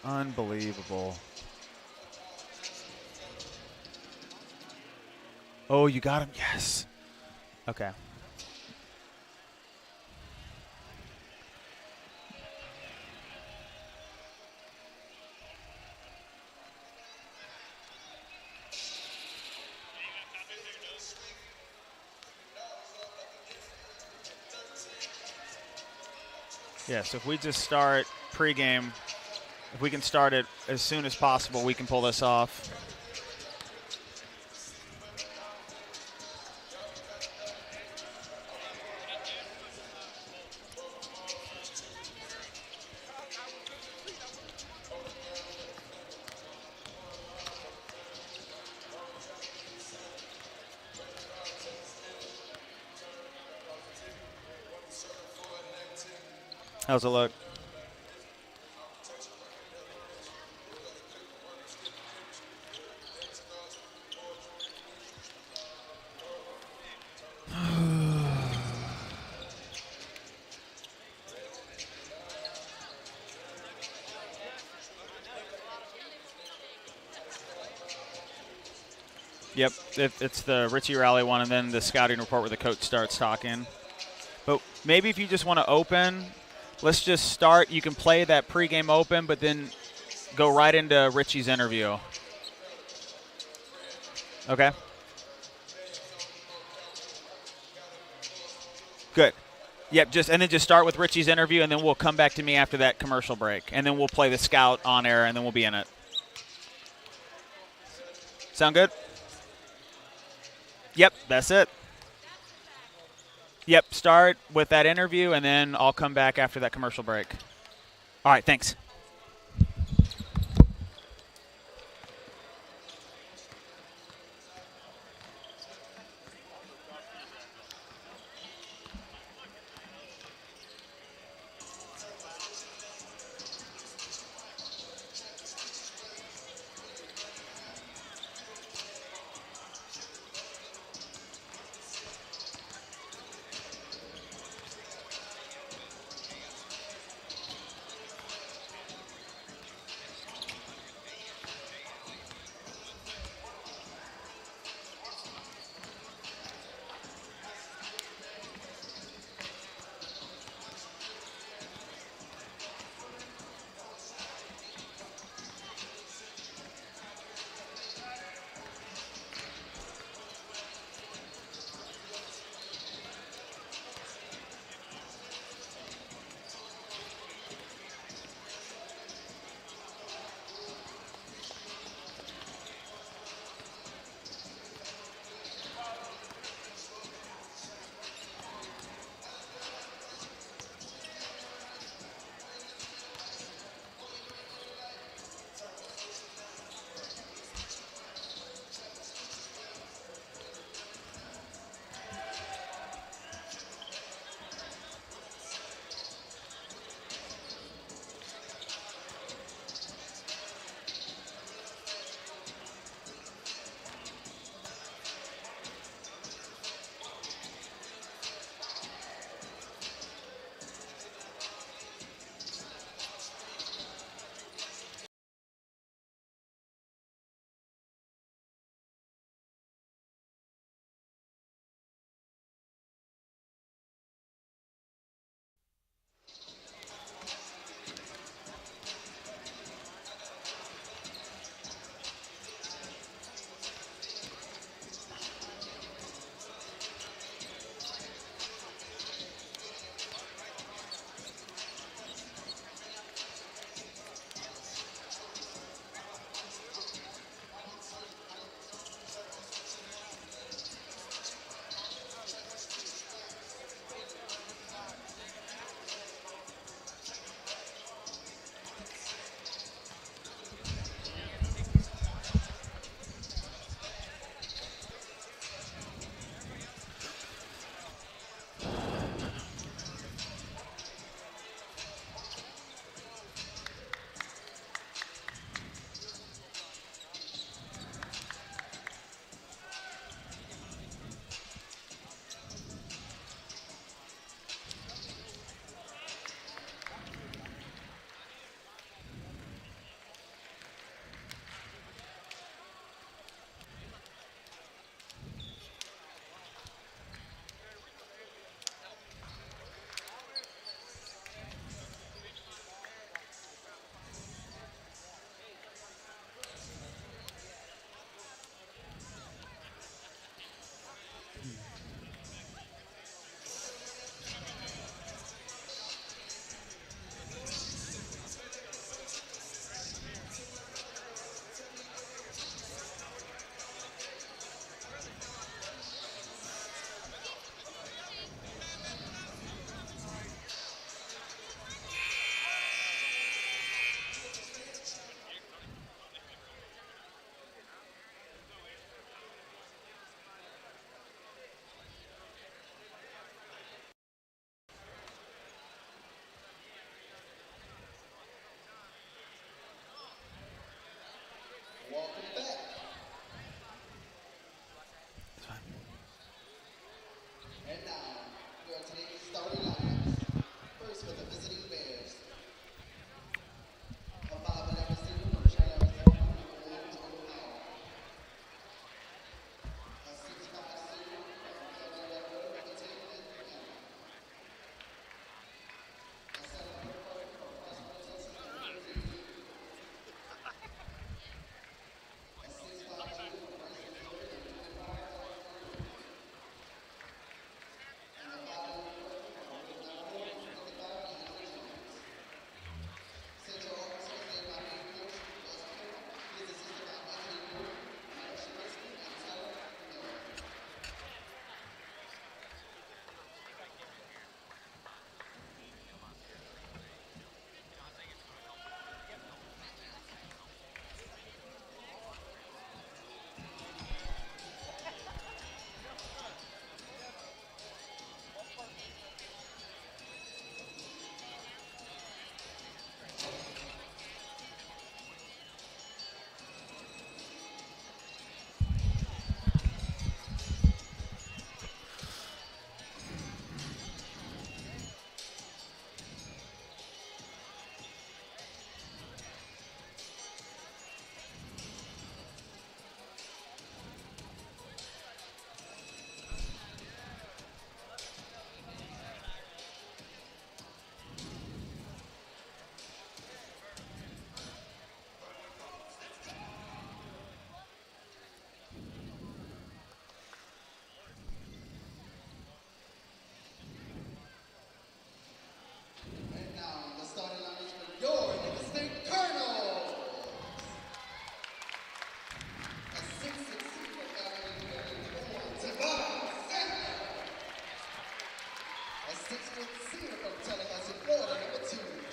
Unbelievable. Oh, you got him? Yes. Okay. Yeah, so if we just start pregame, if we can start it as soon as possible, we can pull this off. How's it look? Yep, it's the Richie Rally one, and then the scouting report where the coach starts talking. But maybe if you just want to open, let's just start. You can play that pregame open, but then go right into Richie's interview. Okay. Good. Yep, and then just start with Richie's interview, and then we'll come back to me after that commercial break, and then we'll play the scout on air, and then we'll be in it. Sound good? Yep, that's it. Yep, start with that interview, and then I'll come back after that commercial break. All right, thanks.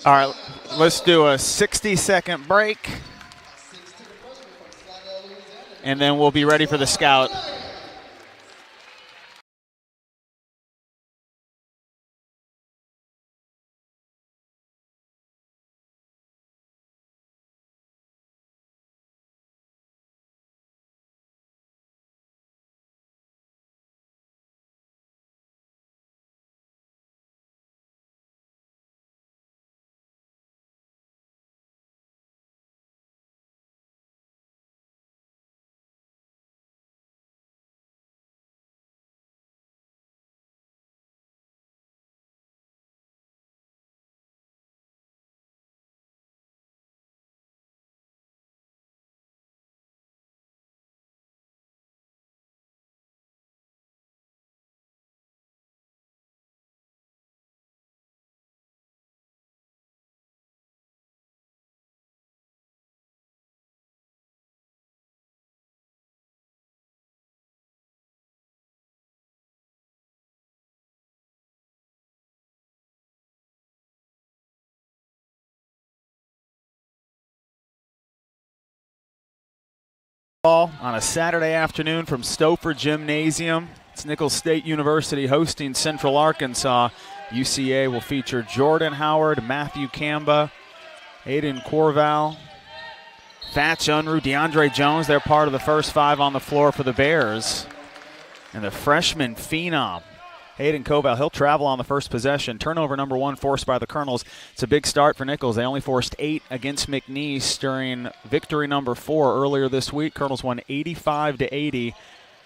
All right, let's do a 60-second break, and then we'll be ready for the scout. On a Saturday afternoon from Stouffer Gymnasium. It's Nicholls State University hosting Central Arkansas. UCA will feature Jordan Howard, Matthew Kamba, Hayden Corval, Thatch Unruh, DeAndre Jones. They're part of the first five on the floor for the Bears. And the freshman phenom, Hayden Corval, he'll travel on the first possession. Turnover number one forced by the Colonels. It's a big start for Nicholls. They only forced 8 against McNeese during victory number 4 earlier this week. Colonels won 85-80.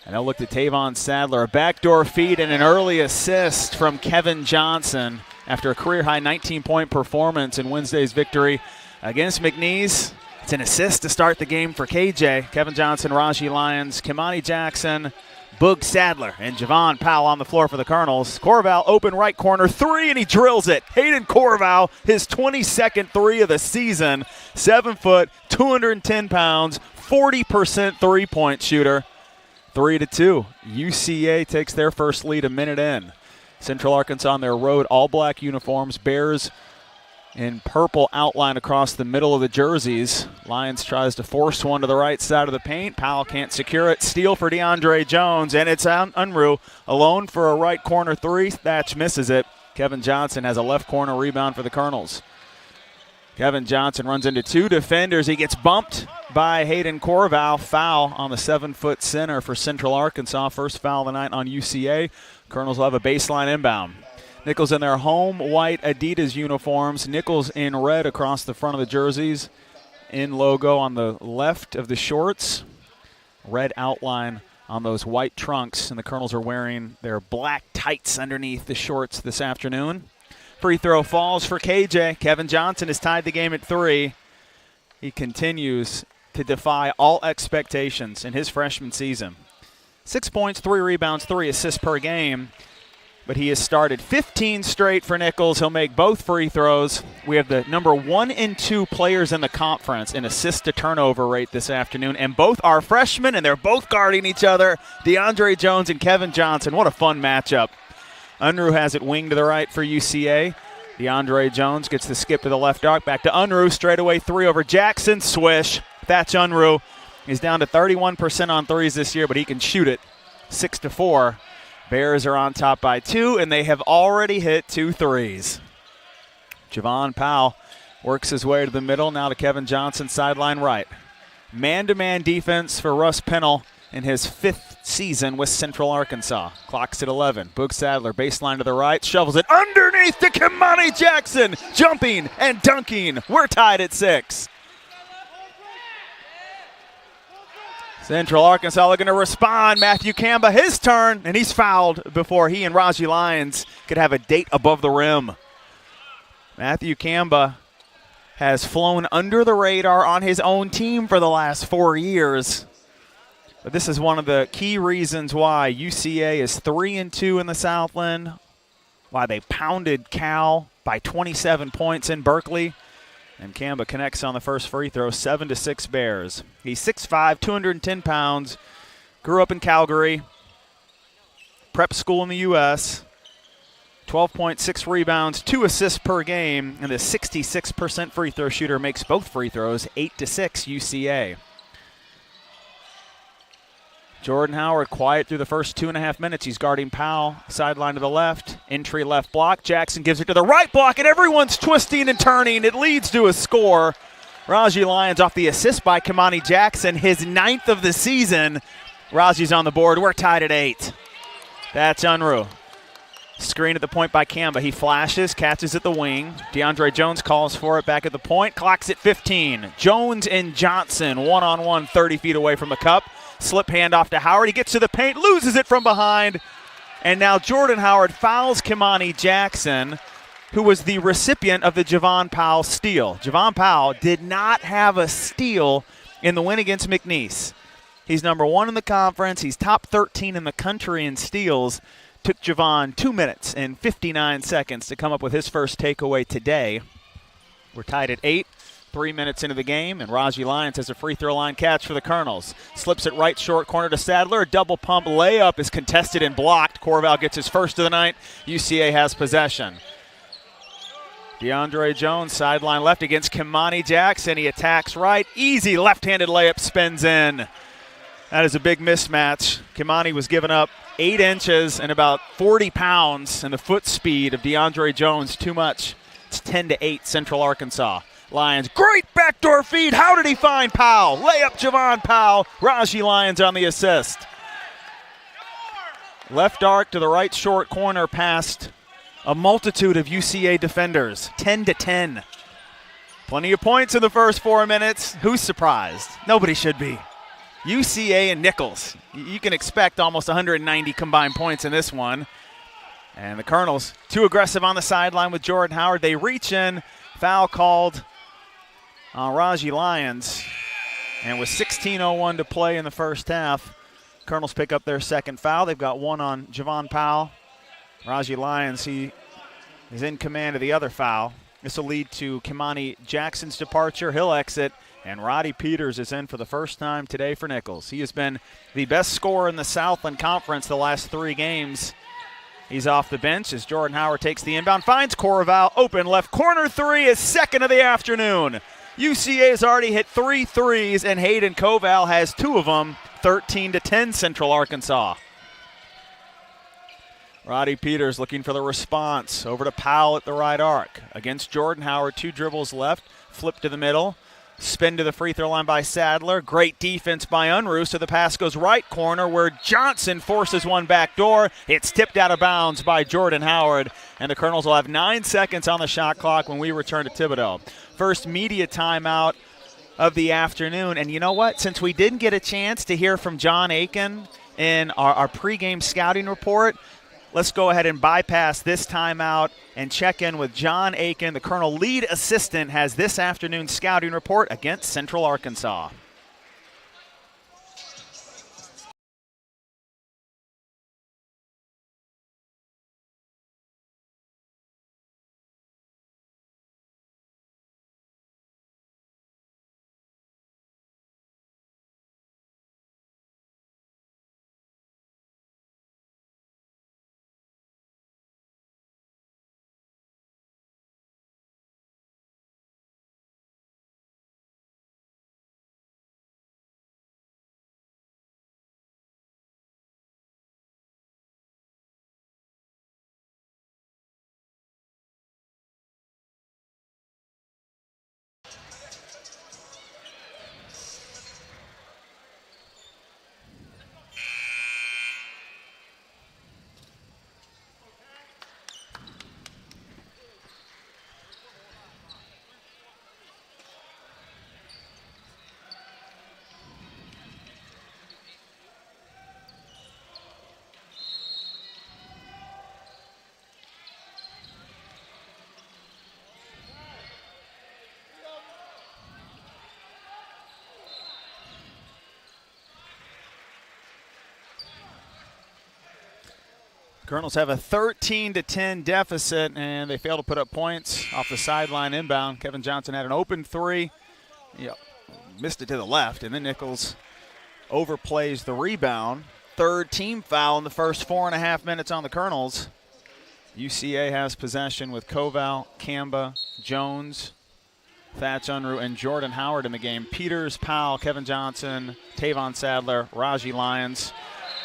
And they'll look to Tavon Sadler. A backdoor feed and an early assist from Kevin Johnson after a career-high 19-point performance in Wednesday's victory against McNeese. It's an assist to start the game for KJ. Kevin Johnson, Raji Lyons, Kimani Jackson, Boog Sadler, and Javon Powell on the floor for the Colonels. Corval, open right corner, 3, and he drills it. Hayden Corval, his 22nd 3 of the season. 7 foot, 210 pounds, 40% three-point shooter. 3-2. UCA takes their first lead a minute in. Central Arkansas on their road, all-black uniforms. Bears in purple outline across the middle of the jerseys. Lions tries to force one to the right side of the paint. Powell can't secure it. Steal for DeAndre Jones, and it's Unruh alone for a right corner 3. Thatch misses it. Kevin Johnson has a left corner rebound for the Colonels. Kevin Johnson runs into 2 defenders. He gets bumped by Hayden Corval. Foul on the 7-foot center for Central Arkansas. First foul of the night on UCA. Colonels will have a baseline inbound. Nicholls in their home white Adidas uniforms. Nicholls in red across the front of the jerseys. In logo on the left of the shorts. Red outline on those white trunks. And the Colonels are wearing their black tights underneath the shorts this afternoon. Free throw falls for KJ. Kevin Johnson has tied the game at 3. He continues to defy all expectations in his freshman season. 6 points, 3 rebounds, 3 assists per game. But he has started 15 straight for Nicholls. He'll make both free throws. We have the number 1 and 2 players in the conference in assist-to-turnover rate this afternoon, and both are freshmen, and they're both guarding each other. DeAndre Jones and Kevin Johnson. What a fun matchup. Unruh has it wing to the right for UCA. DeAndre Jones gets the skip to the left arc. Back to Unruh. Straightaway 3 over Jackson. Swish. Thatch Unruh. He's down to 31% on threes this year, but he can shoot it. 6-4. Bears are on top by 2, and they have already hit 2 threes. Javon Powell works his way to the middle, now to Kevin Johnson, sideline right. Man-to-man defense for Russ Pennell in his 5th season with Central Arkansas. Clock's at 11. Boog Sadler, baseline to the right, shovels it underneath to Kimani Jackson. Jumping and dunking. We're tied at 6. Central Arkansas looking to respond. Matthew Kamba, his turn, and he's fouled before he and Raji Lyons could have a date above the rim. Matthew Kamba has flown under the radar on his own team for the last 4 years. But this is one of the key reasons why UCA is 3-2 in the Southland, why they pounded Cal by 27 points in Berkeley. And Kamba connects on the first free throw, 7-6 Bears. He's 6'5", 210 pounds, grew up in Calgary, prep school in the U.S., 12.6 rebounds, 2 assists per game, and the 66% free throw shooter makes both free throws, 8-6 UCA. Jordan Howard quiet through the first 2.5 minutes. He's guarding Powell, sideline to the left, entry left block. Jackson gives it to the right block, and everyone's twisting and turning. It leads to a score. Raji Lyons off the assist by Kimani Jackson, his 9th of the season. Raji's on the board. We're tied at 8. That's Unruh. Screen at the point by Kamba. He flashes, catches at the wing. DeAndre Jones calls for it back at the point. Clock's at 15. Jones and Johnson, one-on-one, 30 feet away from the cup. Slip handoff to Howard. He gets to the paint, loses it from behind. And now Jordan Howard fouls Kimani Jackson, who was the recipient of the Javon Powell steal. Javon Powell did not have a steal in the win against McNeese. He's number 1 in the conference. He's top 13 in the country in steals. Took Javon 2 minutes and 59 seconds to come up with his first takeaway today. We're tied at 8, 3 minutes into the game, and Raji Lyons has a free throw line catch for the Colonels. Slips it right short corner to Sadler. A double pump layup is contested and blocked. Corval gets his first of the night. UCA has possession. DeAndre Jones, sideline left against Kimani Jackson. He attacks right. Easy left-handed layup, spins in. That is a big mismatch. Kimani was giving up 8 inches and about 40 pounds, and the foot speed of DeAndre Jones too much. It's 10-8 Central Arkansas. Lions, great backdoor feed. How did he find Powell? Layup Javon Powell. Raji Lyons on the assist. Left arc to the right short corner past a multitude of UCA defenders. 10-10. Plenty of points in the first 4 minutes. Who's surprised? Nobody should be. UCA and Nicholls. You can expect almost 190 combined points in this one. And the Colonels, too aggressive on the sideline with Jordan Howard. They reach in. Foul called on Raji Lyons. And with 16:01 to play in the first half, Colonels pick up their second foul. They've got one on Javon Powell. Raji Lyons, he is in command of the other foul. This will lead to Kimani Jackson's departure. He'll exit. And Roddy Peters is in for the first time today for Nicholls. He has been the best scorer in the Southland Conference the last 3 games. He's off the bench as Jordan Howard takes the inbound, finds Corval, open left corner 3, his second of the afternoon. UCA has already hit 3 threes, and Hayden Corval has 2 of them, 13-10 Central Arkansas. Roddy Peters looking for the response. Over to Powell at the right arc. Against Jordan Howard, 2 dribbles left, flip to the middle. Spin to the free throw line by Sadler. Great defense by Unruh, so the pass goes right corner where Johnson forces one back door. It's tipped out of bounds by Jordan Howard, and the Colonels will have 9 seconds on the shot clock when we return to Thibodaux. First media timeout of the afternoon, and you know what? Since we didn't get a chance to hear from John Aiken in our pregame scouting report, let's go ahead and bypass this timeout and check in with John Aiken. The Colonel lead assistant has this afternoon's scouting report against Central Arkansas. Colonels have a 13-10 deficit, and they fail to put up points off the sideline inbound. Kevin Johnson had an open 3. Missed it to the left, and then Nicholls overplays the rebound. 3rd team foul in the first 4.5 minutes on the Colonels. UCA has possession with Koval, Kamba, Jones, Thatch Unruh, and Jordan Howard in the game. Peters, Powell, Kevin Johnson, Tavon Sadler, Raji Lyons.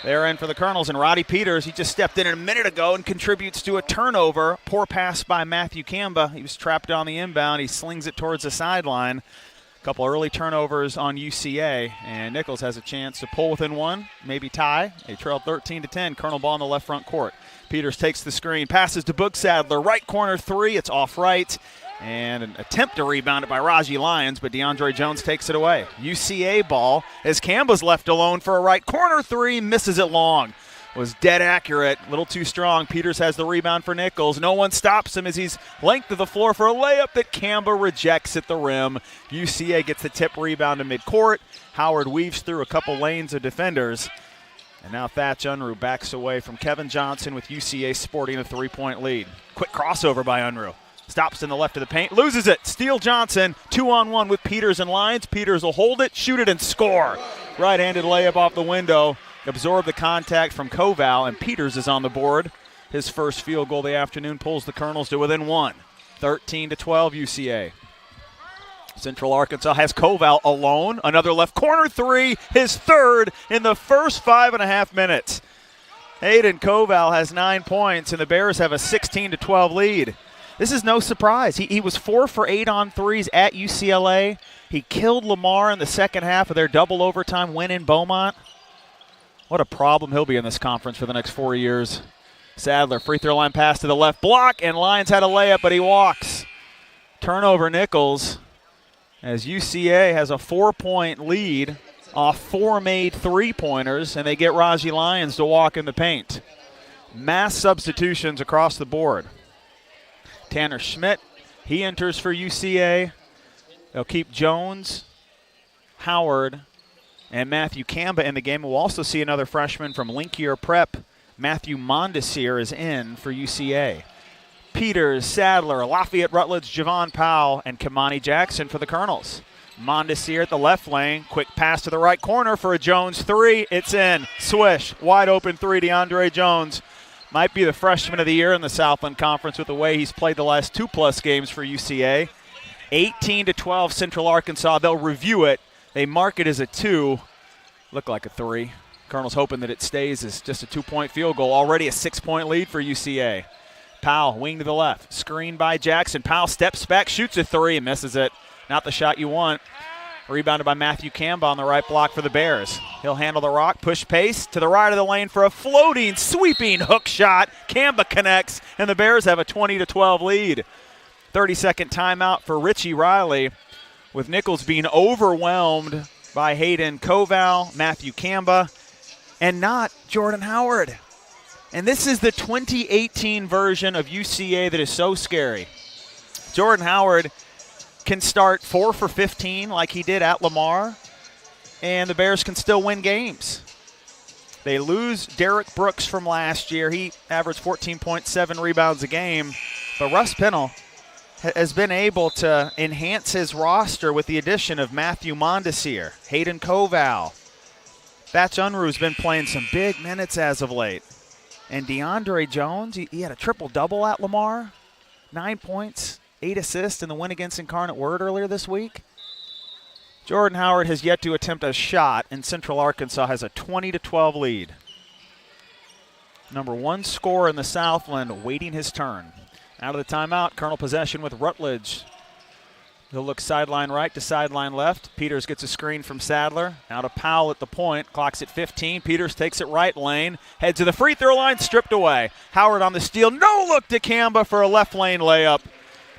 They're in for the Colonels, and Roddy Peters, he just stepped in a minute ago and contributes to a turnover. Poor pass by Matthew Kamba. He was trapped on the inbound. He slings it towards the sideline. A couple early turnovers on UCA, and Nicholls has a chance to pull within one, maybe tie. They trail 13-10. Colonel ball in the left front court. Peters takes the screen, passes to Book Sadler, right corner three. It's off right. And an attempt to rebound it by Raji Lyons, but DeAndre Jones takes it away. UCA ball as Kamba's left alone for a right corner three, misses it long. Was dead accurate, a little too strong. Peters has the rebound for Nicholls. No one stops him as he's length of the floor for a layup that Kamba rejects at the rim. UCA gets the tip rebound to midcourt. Howard weaves through a couple lanes of defenders. And now Thatch Unruh backs away from Kevin Johnson with UCA sporting a three-point lead. Quick crossover by Unruh. Stops in the left of the paint, loses it. Steele Johnson, 2-on-1 with Peters and Lyons. Peters will hold it, shoot it, and score. Right-handed layup off the window. Absorb the contact from Koval, and Peters is on the board. His first field goal of the afternoon pulls the Colonels to within one. 13-12 UCA. Central Arkansas has Koval alone. Another left corner three, his third in the first 5.5 minutes. Hayden Koval has 9 points, and the Bears have a 16-12 lead. This is no surprise. He was 4 for 8 on threes at UCLA. He killed Lamar in the second half of their double overtime win in Beaumont. What a problem he'll be in this conference for the next 4 years. Sadler, free throw line pass to the left block, and Lyons had a layup, but he walks. Turnover Nicholls as UCA has a 4-point lead off 4 made three-pointers, and they get Raji Lyons to walk in the paint. Mass substitutions across the board. Tanner Schmidt, he enters for UCA. They'll keep Jones, Howard, and Matthew Kamba in the game. We'll also see another freshman from Linkier Prep. Matthew Mondesir is in for UCA. Peters, Sadler, Lafayette Rutledge, Javon Powell, and Kamani Jackson for the Colonels. Mondesir at the left lane. Quick pass to the right corner for a Jones three. It's in. Swish. Wide open three, DeAndre Jones. Might be the freshman of the year in the Southland Conference with the way he's played the last 2+ games for UCA. 18-12 Central Arkansas. They'll review it. They mark it as a 2. Look like a 3. Colonel's hoping that it stays as just a 2-point field goal. Already a 6-point lead for UCA. Powell, wing to the left. Screen by Jackson. Powell steps back, shoots a 3, and misses it. Not the shot you want. Rebounded by Matthew Kamba on the right block for the Bears. He'll handle the rock, push pace to the right of the lane for a floating, sweeping hook shot. Kamba connects, and the Bears have a 20-12 lead. 30-second timeout for Richie Riley, with Nicholls being overwhelmed by Hayden Koval, Matthew Kamba, and not Jordan Howard. And this is the 2018 version of UCA that is so scary. Jordan Howard can start 4 for 15 like he did at Lamar, and the Bears can still win games. They lose Derek Brooks from last year. He averaged 14.7 rebounds a game, but Russ Pennell has been able to enhance his roster with the addition of Matthew Mondesir, Hayden Koval. Thatch Unruh has been playing some big minutes as of late. And DeAndre Jones, he had a triple-double at Lamar, 9 points. 8 assists in the win against Incarnate Word earlier this week. Jordan Howard has yet to attempt a shot, and Central Arkansas has a 20-12 lead. Number 1 scorer in the Southland waiting his turn. Out of the timeout, Colonel possession with Rutledge. He'll look sideline right to sideline left. Peters gets a screen from Sadler. Now to Powell at the point. Clock's at 15. Peters takes it right lane. Heads to the free throw line, stripped away. Howard on the steal. No look to Kamba for a left lane layup.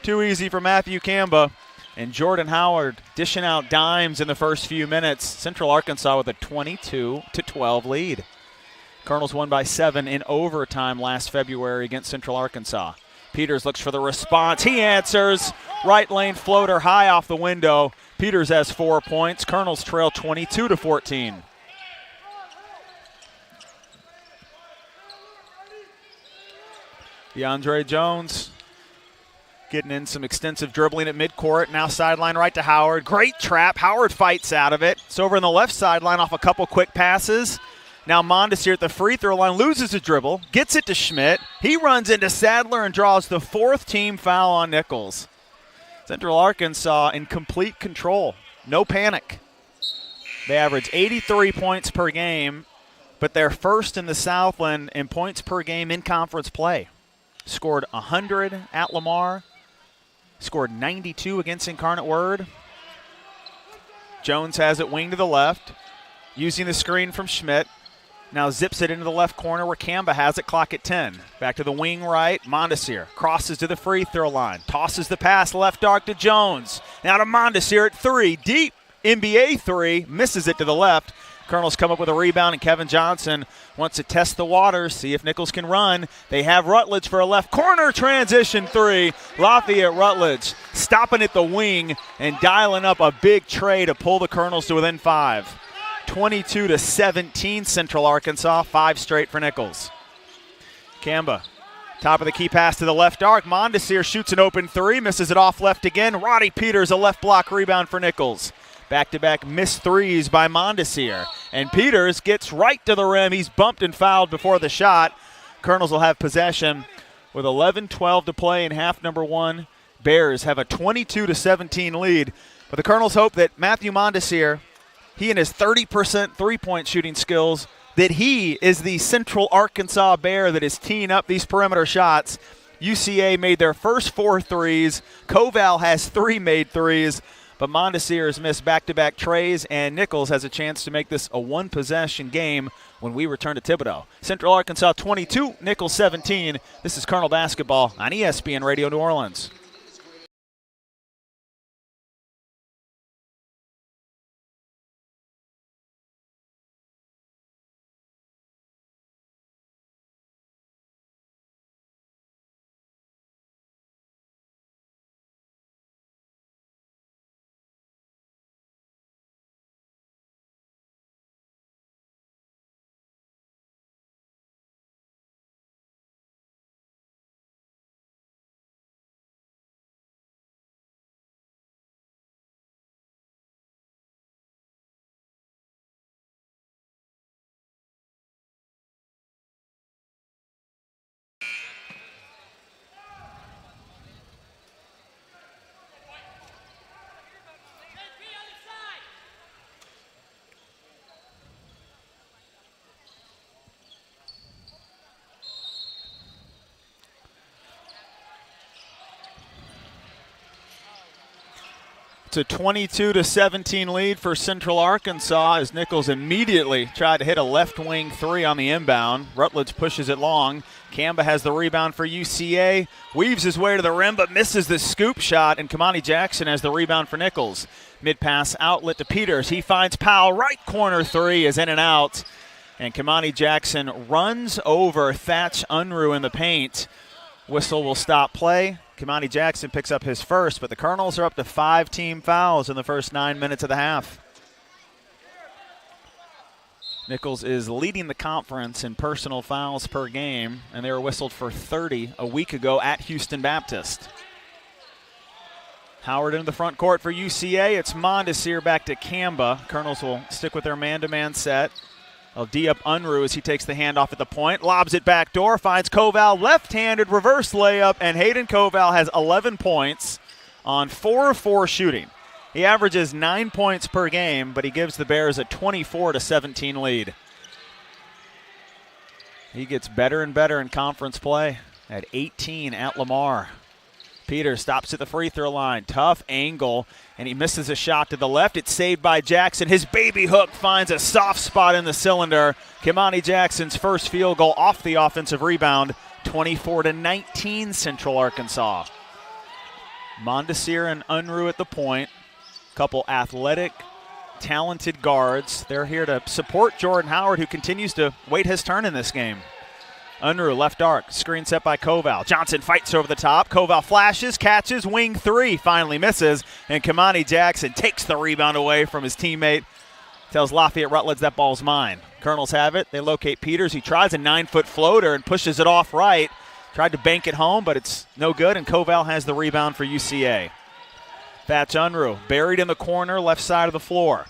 Too easy for Matthew Kamba. And Jordan Howard dishing out dimes in the first few minutes. Central Arkansas with a 22-12 lead. Colonels won by 7 in overtime last February against Central Arkansas. Peters looks for the response. He answers. Right lane floater high off the window. Peters has 4 points. Colonels trail 22-14. DeAndre Jones getting in some extensive dribbling at midcourt. Now sideline right to Howard. Great trap. Howard fights out of it. It's over on the left sideline off a couple quick passes. Now Mondesir at the free throw line loses a dribble, gets it to Schmidt. He runs into Sadler and draws the 4th team foul on Nicholls. Central Arkansas in complete control. No panic. They average 83 points per game, but they're first in the Southland in points per game in conference play. Scored 100 at Lamar. Scored 92 against Incarnate Word. Jones has it wing to the left, using the screen from Schmidt. Now zips it into the left corner where Kamba has it, clock at 10. Back to the wing right, Mondesir crosses to the free throw line, tosses the pass left arc to Jones. Now to Mondesir at 3, deep NBA 3, misses it to the left. Colonels come up with a rebound, and Kevin Johnson wants to test the waters, see if Nicholls can run. They have Rutledge for a left corner transition 3. Lafayette Rutledge stopping at the wing and dialing up a big tray to pull the Colonels to within 5. 22-17 Central Arkansas, 5 straight for Nicholls. Kamba, top of the key pass to the left arc. Mondesir shoots an open 3, misses it off left again. Roddy Peters, a left block rebound for Nicholls. Back-to-back missed 3s by Mondesir. And Peters gets right to the rim. He's bumped and fouled before the shot. Colonels will have possession with 11-12 to play in half number 1. Bears have a 22-17 lead. But the Colonels hope that Matthew Mondesir, he and his 30% three-point shooting skills, that he is the Central Arkansas Bear that is teeing up these perimeter shots. UCA made their first 4 threes. Koval has 3 made threes. But Mondesir has missed back-to-back trays, and Nicholls has a chance to make this a one-possession game when we return to Thibodaux. Central Arkansas 22, Nicholls 17. This is Colonel Basketball on ESPN Radio New Orleans. It's a 22-17 lead for Central Arkansas as Nicholls immediately tried to hit a left wing 3 on the inbound. Rutledge pushes it long. Kamba has the rebound for UCA, weaves his way to the rim but misses the scoop shot, and Kamani Jackson has the rebound for Nicholls. Mid-pass outlet to Peters. He finds Powell. Right corner 3 is in and out. And Kamani Jackson runs over Thatch Unruh in the paint. Whistle will stop play. Kamani Jackson picks up his first, but the Colonels are up to 5 team fouls in the first 9 minutes of the half. Nicholls is leading the conference in personal fouls per game, and they were whistled for 30 a week ago at Houston Baptist. Howard into the front court for UCA. It's Mondesir back to Kamba. Colonels will stick with their man-to-man set. They'll D up Unruh as he takes the handoff at the point. Lobs it back door, finds Koval. Left-handed reverse layup, and Hayden Koval has 11 points on 4 of 4 shooting. He averages 9 points per game, but he gives the Bears a 24-17 lead. He gets better and better in conference play at 18 at Lamar. Peters stops at the free throw line. Tough angle, and he misses a shot to the left. It's saved by Jackson. His baby hook finds a soft spot in the cylinder. Kamani Jackson's first field goal off the offensive rebound. 24-19 Central Arkansas. Mondesir and Unruh at the point. Couple athletic, talented guards. They're here to support Jordan Howard, who continues to wait his turn in this game. Unruh, left arc, screen set by Koval. Johnson fights over the top. Koval flashes, catches, wing 3, finally misses. And Kamani Jackson takes the rebound away from his teammate. Tells Lafayette Rutledge that ball's mine. Colonels have it. They locate Peters. He tries a 9-foot floater and pushes it off right. Tried to bank it home, but it's no good. And Koval has the rebound for UCA. Thatch Unruh, buried in the corner, left side of the floor.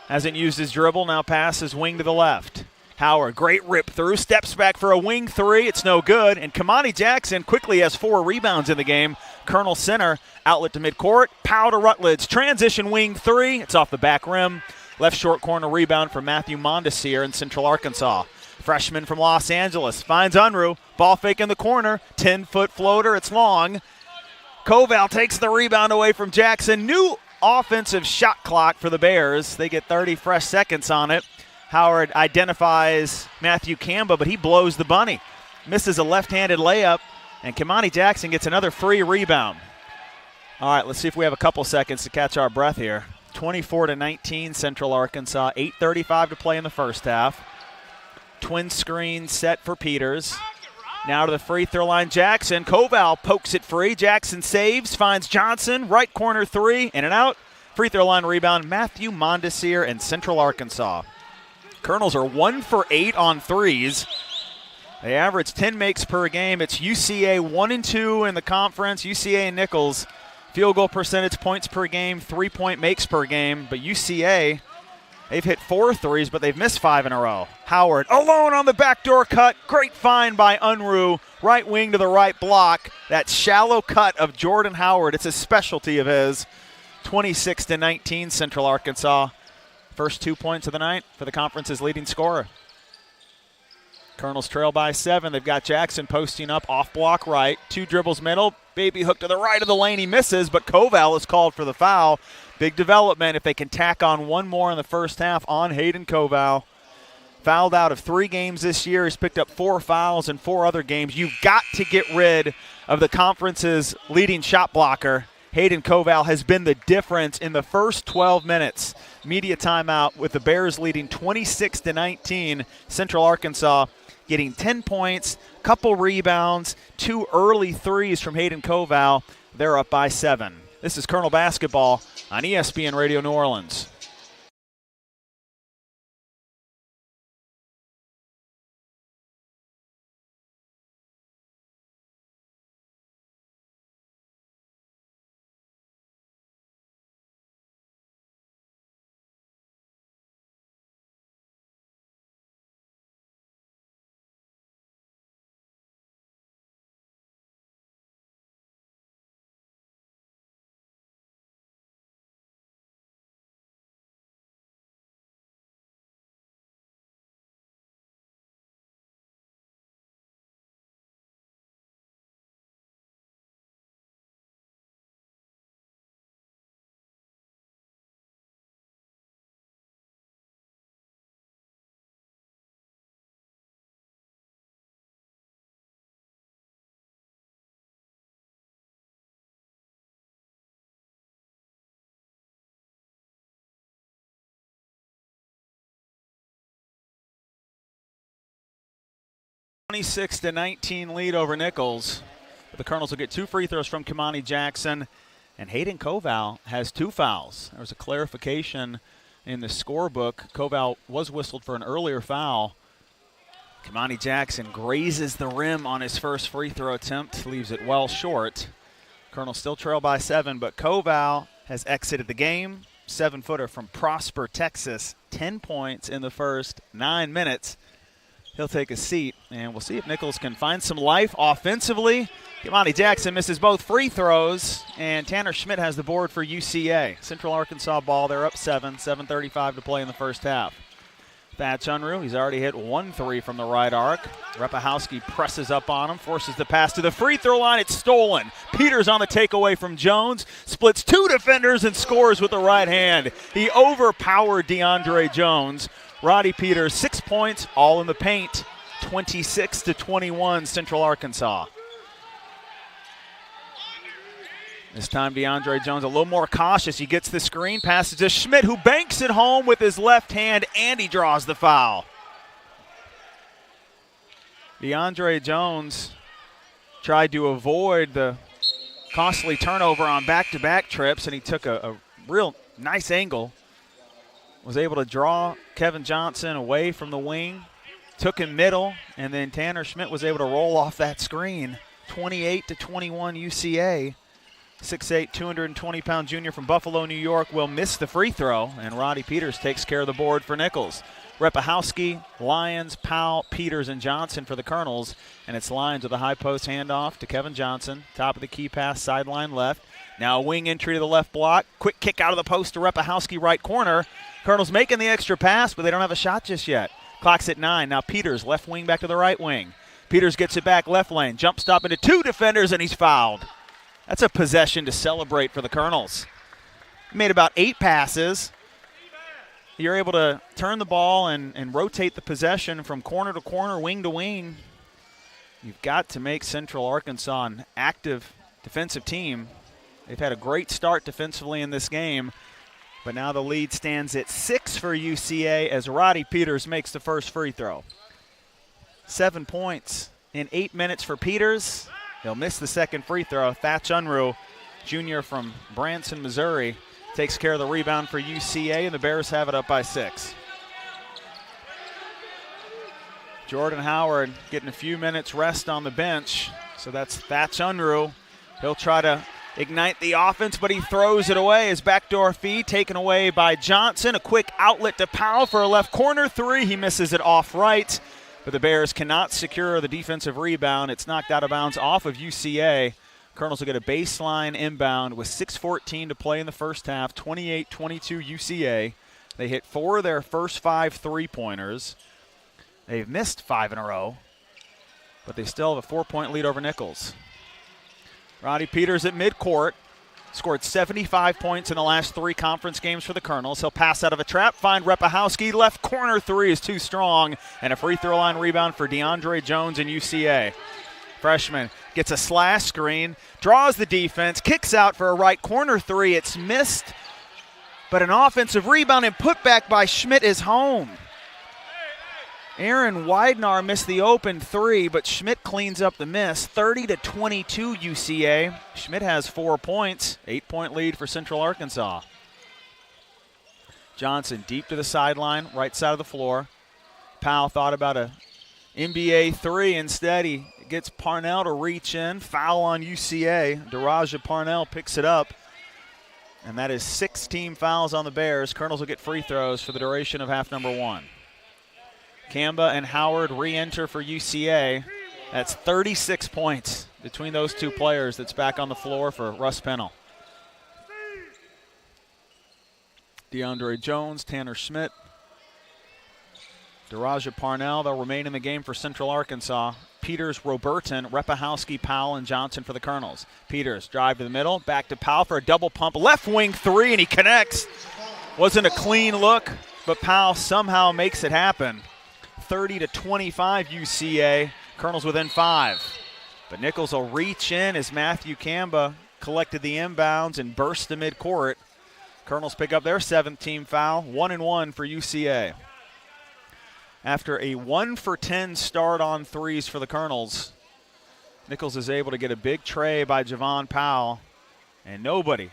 Hasn't used his dribble, now passes wing to the left. Howard, great rip through, steps back for a wing three. It's no good. And Kamani Jackson quickly has 4 rebounds in the game. Colonel center, outlet to midcourt, pow to Rutledge. Transition wing three. It's off the back rim. Left short corner rebound for Matthew Mondesir in Central Arkansas. Freshman from Los Angeles finds Unruh. Ball fake in the corner. 10-foot floater. It's long. Koval takes the rebound away from Jackson. New offensive shot clock for the Bears. They get 30 fresh seconds on it. Howard identifies Matthew Kamba, but he blows the bunny. Misses a left-handed layup, and Kamani Jackson gets another free rebound. All right, let's see if we have a couple seconds to catch our breath here. 24-19 Central Arkansas. 8:35 to play in the first half. Twin screen set for Peters. Now to the free throw line, Jackson. Koval pokes it free. Jackson saves, finds Johnson. Right corner three, in and out. Free throw line rebound, Matthew Mondesir in Central Arkansas. Colonels are 1 for 8 on threes. They average 10 makes per game. It's UCA 1 and 2 in the conference. UCA and Nicholls, field goal percentage, points per game, 3-point makes per game. But UCA, they've hit 4 threes, but they've missed 5 in a row. Howard alone on the backdoor cut. Great find by Unruh. Right wing to the right block. That shallow cut of Jordan Howard, it's a specialty of his. 26-19 Central Arkansas. First 2 points of the night for the conference's leading scorer. Colonels trail by 7. They've got Jackson posting up off block right. 2 dribbles middle. Baby hook to the right of the lane. He misses, but Koval is called for the foul. Big development if they can tack on 1 more in the first half on Hayden Koval. Fouled out of 3 games this year. He's picked up 4 fouls in 4 other games. You've got to get rid of the conference's leading shot blocker. Hayden Koval has been the difference in the first 12 minutes. Media timeout with the Bears leading 26-19. Central Arkansas getting 10 points, couple rebounds, 2 early threes from Hayden Koval. They're up by 7. This is Colonel Basketball on ESPN Radio New Orleans. (26-19) lead over Nicholls. But the Colonels will get 2 free throws from Kamani Jackson, and Hayden Koval has 2 fouls. There was a clarification in the scorebook. Koval was whistled for an earlier foul. Kamani Jackson grazes the rim on his first free throw attempt, leaves it well short. Colonels still trail by 7, but Koval has exited the game. 7-footer from Prosper, Texas. 10 points in the first 9 minutes. He'll take a seat, and we'll see if Nicholls can find some life offensively. Kamani Jackson misses both free throws, and Tanner Schmidt has the board for UCA. Central Arkansas ball, they're up 7, 7:35 to play in the first half. Thaddeus Unruh, he's already hit 1 3 from the right arc. Repahowski presses up on him, forces the pass to the free throw line. It's stolen. Peters on the takeaway from Jones, splits 2 defenders and scores with the right hand. He overpowered DeAndre Jones. Roddy Peters, 6 points, all in the paint. 26-21 Central Arkansas. This time DeAndre Jones a little more cautious. He gets the screen, passes to Schmidt, who banks it home with his left hand, and he draws the foul. DeAndre Jones tried to avoid the costly turnover on back-to-back trips, and he took a real nice angle. Was able to draw Kevin Johnson away from the wing, took him middle, and then Tanner Schmidt was able to roll off that screen. 28-21 UCA. 6'8", 220-pound junior from Buffalo, New York will miss the free throw, and Roddy Peters takes care of the board for Nicholls. Repahowski, Lyons, Powell, Peters, and Johnson for the Colonels. And it's Lyons with a high post handoff to Kevin Johnson. Top of the key pass, sideline left. Now a wing entry to the left block. Quick kick out of the post to Repahowski, right corner. Colonels making the extra pass, but they don't have a shot just yet. Clock's at 9. Now Peters, left wing back to the right wing. Peters gets it back left lane. Jump stop into 2 defenders, and he's fouled. That's a possession to celebrate for the Colonels. Made about 8 passes. You're able to turn the ball and rotate the possession from corner to corner, wing to wing. You've got to make Central Arkansas an active defensive team. They've had a great start defensively in this game, but now the lead stands at 6 for UCA as Roddy Peters makes the first free throw. 7 points in 8 minutes for Peters. He'll miss the second free throw. Thatch Unruh, junior from Branson, Missouri, takes care of the rebound for UCA, and the Bears have it up by 6. Jordan Howard getting a few minutes rest on the bench. So that's Thatch Unruh. He'll try to ignite the offense, but he throws it away. His backdoor feed taken away by Johnson. A quick outlet to Powell for a left corner 3. He misses it off right, but the Bears cannot secure the defensive rebound. It's knocked out of bounds off of UCA. Colonels will get a baseline inbound with 6:14 to play in the first half, 28-22 UCA. They hit 4 of their first 5 three-pointers. They've missed 5 in a row, but they still have a 4-point lead over Nicholls. Roddy Peters at midcourt, scored 75 points in the last 3 conference games for the Colonels. He'll pass out of a trap, find Repahowski. Left corner 3 is too strong, and a free throw line rebound for DeAndre Jones in UCA. Freshman gets a slash screen, draws the defense, kicks out for a right corner 3. It's missed, but an offensive rebound and put back by Schmidt is home. Aaron Widenar missed the open 3, but Schmidt cleans up the miss. 30-22 UCA. Schmidt has 4 points, 8-point lead for Central Arkansas. Johnson deep to the sideline, right side of the floor. Powell thought about a NBA 3. Instead, he gets Parnell to reach in. Foul on UCA. Daraja Parnell picks it up. And that is 6 team fouls on the Bears. Colonels will get free throws for the duration of half number 1. Kamba and Howard re-enter for UCA. That's 36 points between those 2 players that's back on the floor for Russ Pennell. DeAndre Jones, Tanner Schmidt, Daraja Parnell, they'll remain in the game for Central Arkansas. Peters, Roberton, Repahowski, Powell, and Johnson for the Colonels. Peters, drive to the middle, back to Powell for a double pump. Left wing 3, and he connects. Wasn't a clean look, but Powell somehow makes it happen. 30-25 UCA. Colonels within 5. But Nicholls will reach in as Matthew Kamba collected the inbounds and burst to midcourt. Colonels pick up their 7th team foul, 1-1 for UCA. After a 1-for-10 start on threes for the Colonels, Nicholls is able to get a big tray by Javon Powell, and nobody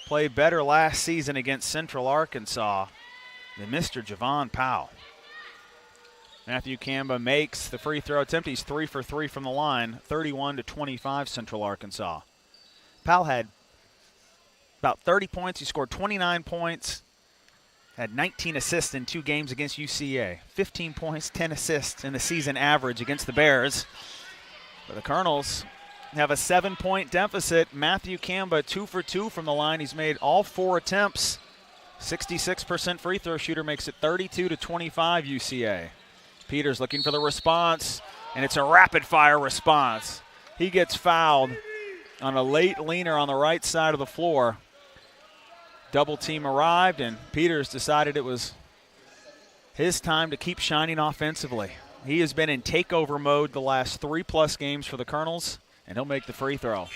played better last season against Central Arkansas than Mr. Javon Powell. Matthew Kamba makes the free throw attempt. He's 3 for 3 from the line, 31-25 Central Arkansas. Powell had about 30 points. He scored 29 points, had 19 assists in 2 games against UCA. 15 points, 10 assists in the season average against the Bears. But the Colonels have a 7-point deficit. Matthew Kamba 2 for 2 from the line. He's made all 4 attempts. 66% free throw shooter makes it 32-25 UCA. Peters looking for the response, and it's a rapid-fire response. He gets fouled on a late leaner on the right side of the floor. Double team arrived, and Peters decided it was his time to keep shining offensively. He has been in takeover mode the last 3+ games for the Colonels, and he'll make the free throw.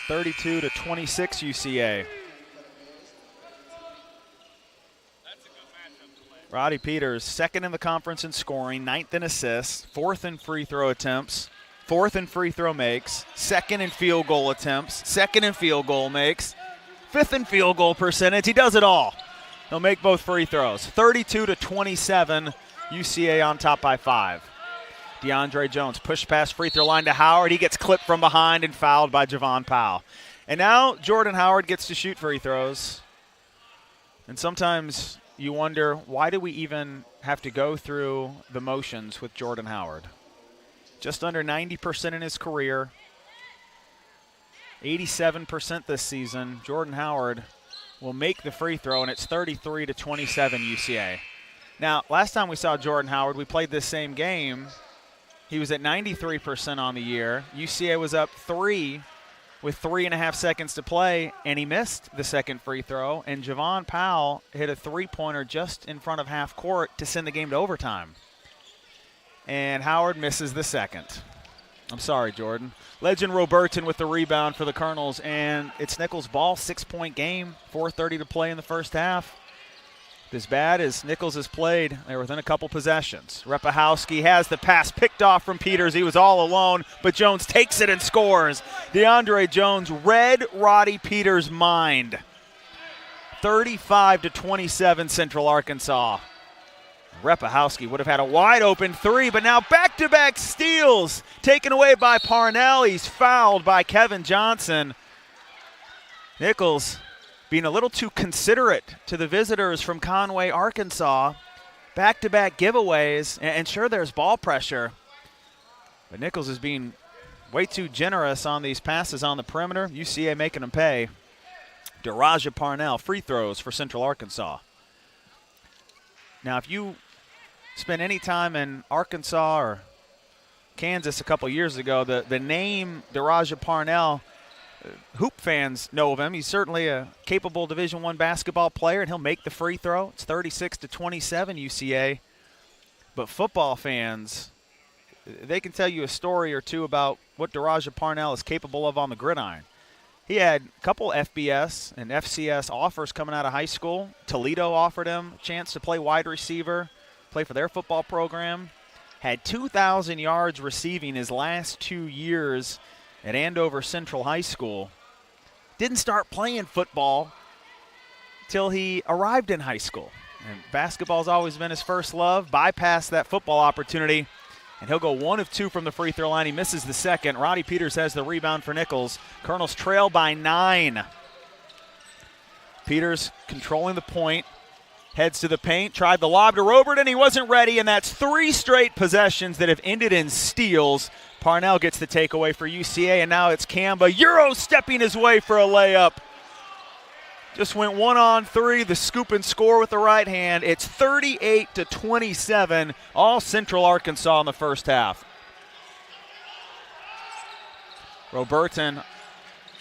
32-26 UCA. Roddy Peters, 2nd in the conference in scoring, 9th in assists, 4th in free throw attempts, 4th in free throw makes, 2nd in field goal attempts, 2nd in field goal makes, 5th in field goal percentage. He does it all. He'll make both free throws. 32-27, UCA on top by 5. DeAndre Jones, push pass free throw line to Howard. He gets clipped from behind and fouled by Javon Powell. And now Jordan Howard gets to shoot free throws. And sometimes you wonder, why do we even have to go through the motions with Jordan Howard? Just under 90% in his career, 87% this season. Jordan Howard will make the free throw, and it's 33-27 UCA. Now, last time we saw Jordan Howard, we played this same game. He was at 93% on the year. UCA was up 3 with 3.5 seconds to play, and he missed the second free throw, and Javon Powell hit a three-pointer just in front of half court to send the game to overtime. And Howard misses the second. I'm sorry, Jordan. Legend Robertson with the rebound for the Colonels, and it's Nicholls' ball, 6-point game, 4:30 to play in the first half. As bad as Nicholls has played, they're within a couple possessions. Repahowski has the pass picked off from Peters. He was all alone, but Jones takes it and scores. DeAndre Jones read Roddy Peters' mind. 35-27 Central Arkansas. Repahowski would have had a wide-open three, but now back-to-back steals taken away by Parnell. He's fouled by Kevin Johnson. Nicholls being a little too considerate to the visitors from Conway, Arkansas. Back-to-back giveaways, and sure, there's ball pressure. But Nicholls is being way too generous on these passes on the perimeter. UCA making them pay. Daraja Parnell, free throws for Central Arkansas. Now, if you spent any time in Arkansas or Kansas a couple years ago, the name Daraja Parnell, hoop fans know of him. He's certainly a capable Division I basketball player, and he'll make the free throw. It's 36-27 UCA. But football fans, they can tell you a story or two about what Daraja Parnell is capable of on the gridiron. He had a couple FBS and FCS offers coming out of high school. Toledo offered him a chance to play wide receiver, play for their football program. Had 2,000 yards receiving his last 2 years at Andover Central High School. Didn't start playing football till he arrived in high school. And basketball's always been his first love. Bypassed that football opportunity, and he'll go 1 of 2 from the free throw line. He misses the second. Roddy Peters has the rebound for Nicholls. Colonels trail by 9. Peters controlling the point. Heads to the paint, tried the lob to Robert, and he wasn't ready, and that's 3 straight possessions that have ended in steals. Parnell gets the takeaway for UCA, and now it's Kamba. Euro stepping his way for a layup. Just went 1-on-3, the scoop and score with the right hand. It's 38-27, all Central Arkansas in the first half. Robertson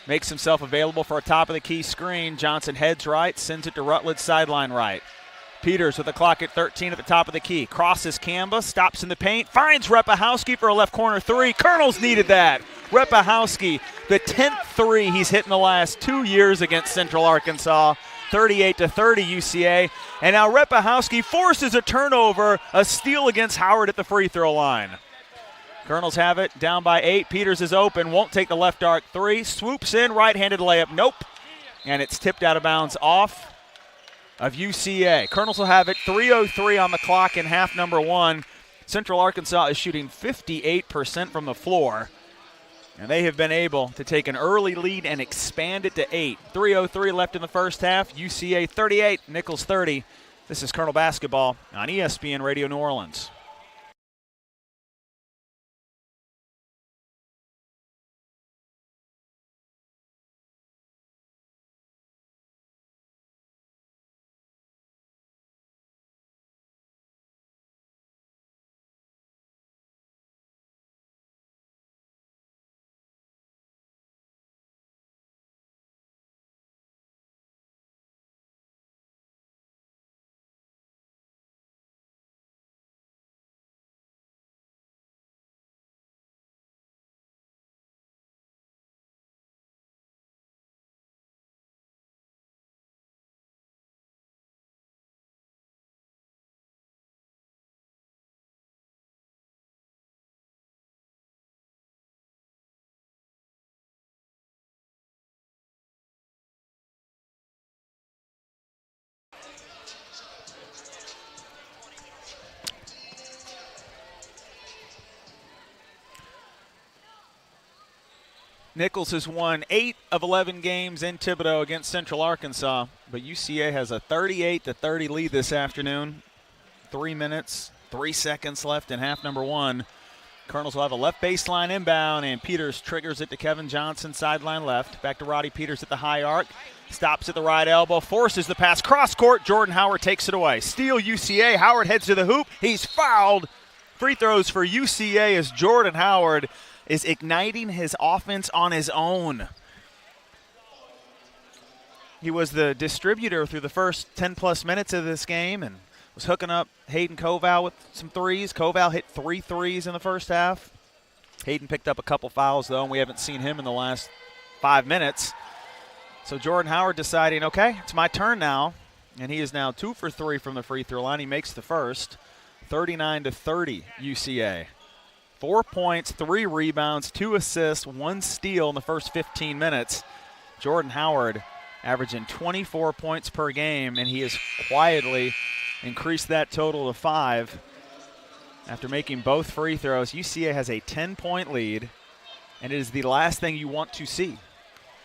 makes himself available for a top-of-the-key screen. Johnson heads right, sends it to Rutledge sideline right. Peters with the clock at 13 at the top of the key. Crosses Kamba, stops in the paint, finds Repahowski for a left corner three. Colonels needed that. Repahowski, the 10th three he's hit in the last 2 years against Central Arkansas. 38-30 UCA. And now Repahowski forces a turnover, a steal against Howard at the free throw line. Colonels have it, down by 8. Peters is open, won't take the left arc three. Swoops in, right-handed layup, nope. And it's tipped out of bounds off of UCA. Colonels will have it, 3:03 on the clock in half number 1. Central Arkansas is shooting 58% from the floor, and they have been able to take an early lead and expand it to 8. 3:03 left in the first half. UCA 38, Nicholls 30. This is Colonel Basketball on ESPN Radio New Orleans. Nicholls has won 8 of 11 games in Thibodaux against Central Arkansas, but UCA has a 38-30 lead this afternoon. 3 minutes, 3 seconds left in half number 1. Colonels will have a left baseline inbound, and Peters triggers it to Kevin Johnson, sideline left. Back to Roddy Peters at the high arc. Stops at the right elbow, forces the pass cross court. Jordan Howard takes it away. Steal UCA. Howard heads to the hoop. He's fouled. Free throws for UCA as Jordan Howard is igniting his offense on his own. He was the distributor through the first 10-plus minutes of this game and was hooking up Hayden Koval with some threes. Koval hit 3 threes in the first half. Hayden picked up a couple fouls, though, and we haven't seen him in the last 5 minutes. So Jordan Howard deciding, okay, it's my turn now. And he is now 2 for 3 from the free throw line. He makes the first. 39-30 UCA. 4 points, 3 rebounds, 2 assists, 1 steal in the first 15 minutes. Jordan Howard averaging 24 points per game, and he has quietly increased that total to 5 after making both free throws. UCA has a 10-point lead, and it is the last thing you want to see.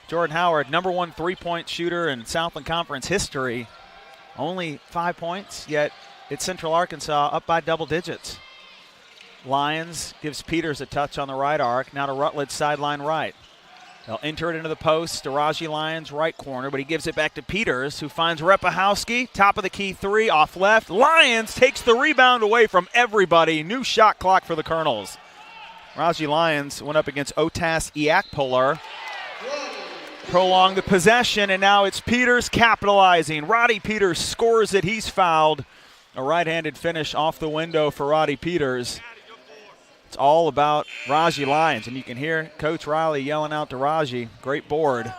Jordan Howard, number 1 3-point shooter in Southland Conference history, only 5 points, yet it's Central Arkansas up by double digits. Lyons gives Peters a touch on the right arc, now to Rutledge sideline right. They'll enter it into the post to Raji Lyons, right corner, but he gives it back to Peters, who finds Repahowski, top of the key 3, off left. Lyons takes the rebound away from everybody. New shot clock for the Colonels. Raji Lyons went up against Otas Iakpolar. Prolong the possession, and now it's Peters capitalizing. Roddy Peters scores it. He's fouled. A right-handed finish off the window for Roddy Peters. It's all about Raji Lyons, and you can hear Coach Riley yelling out to Raji. Great board.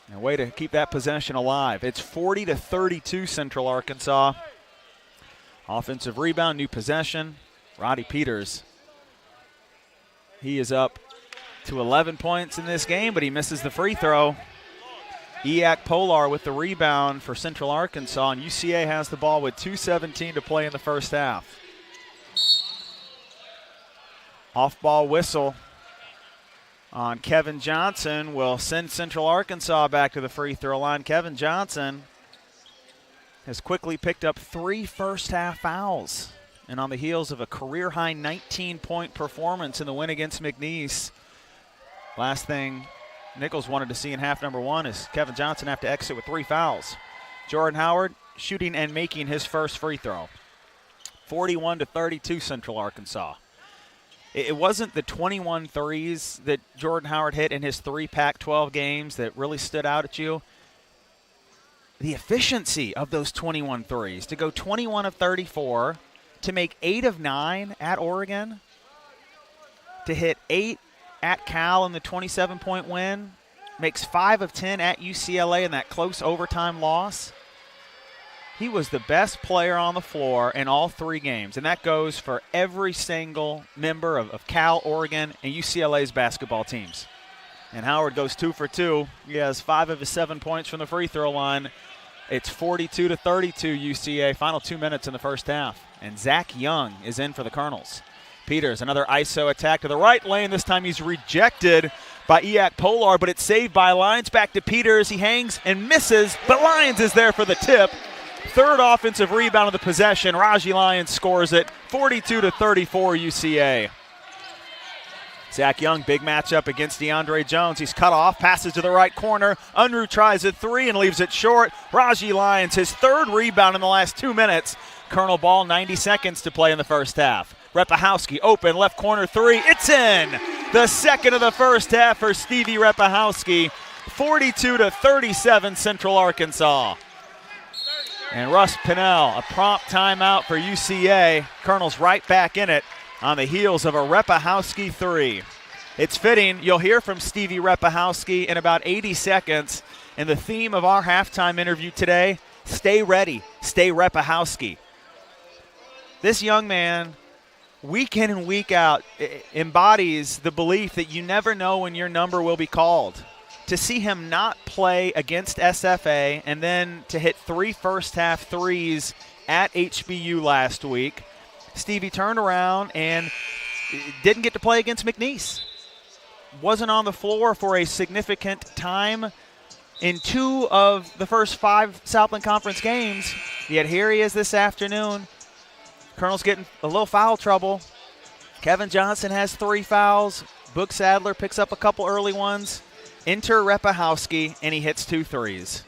And a way to keep that possession alive. It's 40-32 Central Arkansas. Offensive rebound, new possession. Roddy Peters. He is up to 11 points in this game, but he misses the free throw. Iak Polar with the rebound for Central Arkansas, and UCA has the ball with 2:17 to play in the first half. Off-ball whistle on Kevin Johnson will send Central Arkansas back to the free throw line. Kevin Johnson has quickly picked up 3 first-half fouls, and on the heels of a career-high 19-point performance in the win against McNeese. Last thing Nicholls wanted to see in half number 1 is Kevin Johnson have to exit with 3 fouls. Jordan Howard shooting and making his first free throw. 41-32 Central Arkansas. It wasn't the 21 threes that Jordan Howard hit in his 3 Pac-12 games that really stood out at you. The efficiency of those 21 threes, to go 21 of 34, to make 8 of 9 at Oregon, to hit 8 at Cal in the 27-point win, makes 5 of 10 at UCLA in that close overtime loss. He was the best player on the floor in all 3 games, and that goes for every single member of Cal, Oregon, and UCLA's basketball teams. And Howard goes 2 for 2. He has 5 of his 7 points from the free throw line. It's 42-32 UCA, final 2 minutes in the first half. And Zach Young is in for the Colonels. Peters, another ISO attack to the right lane. This time he's rejected by Iak Polar, but it's saved by Lyons. Back to Peters. He hangs and misses, but Lyons is there for the tip. 3rd offensive rebound of the possession. Raji Lyons scores it, 42-34 UCA. Zach Young, big matchup against DeAndre Jones. He's cut off, passes to the right corner. Unruh tries a 3 and leaves it short. Raji Lyons, his 3rd rebound in the last 2 minutes. Colonel ball, 90 seconds to play in the first half. Repahowski open, left corner 3. It's in! The second of the first half for Stevie Repahowski. 42-37 Central Arkansas. And Russ Pinnell, a prompt timeout for UCA. Colonel's right back in it on the heels of a Repahowski 3. It's fitting. You'll hear from Stevie Repahowski in about 80 seconds. And the theme of our halftime interview today, stay ready, stay Repahowski. This young man, week in and week out, embodies the belief that you never know when your number will be called. To see him not play against SFA and then to hit 3 first-half threes at HBU last week, Stevie turned around and didn't get to play against McNeese. wasn't on the floor for a significant time in 2 of the first 5 Southland Conference games. Yet here he is this afternoon. Colonel's getting a little foul trouble. Kevin Johnson has 3 fouls. Book Sadler picks up a couple early ones. Enter Repahowski, and he hits 2 threes.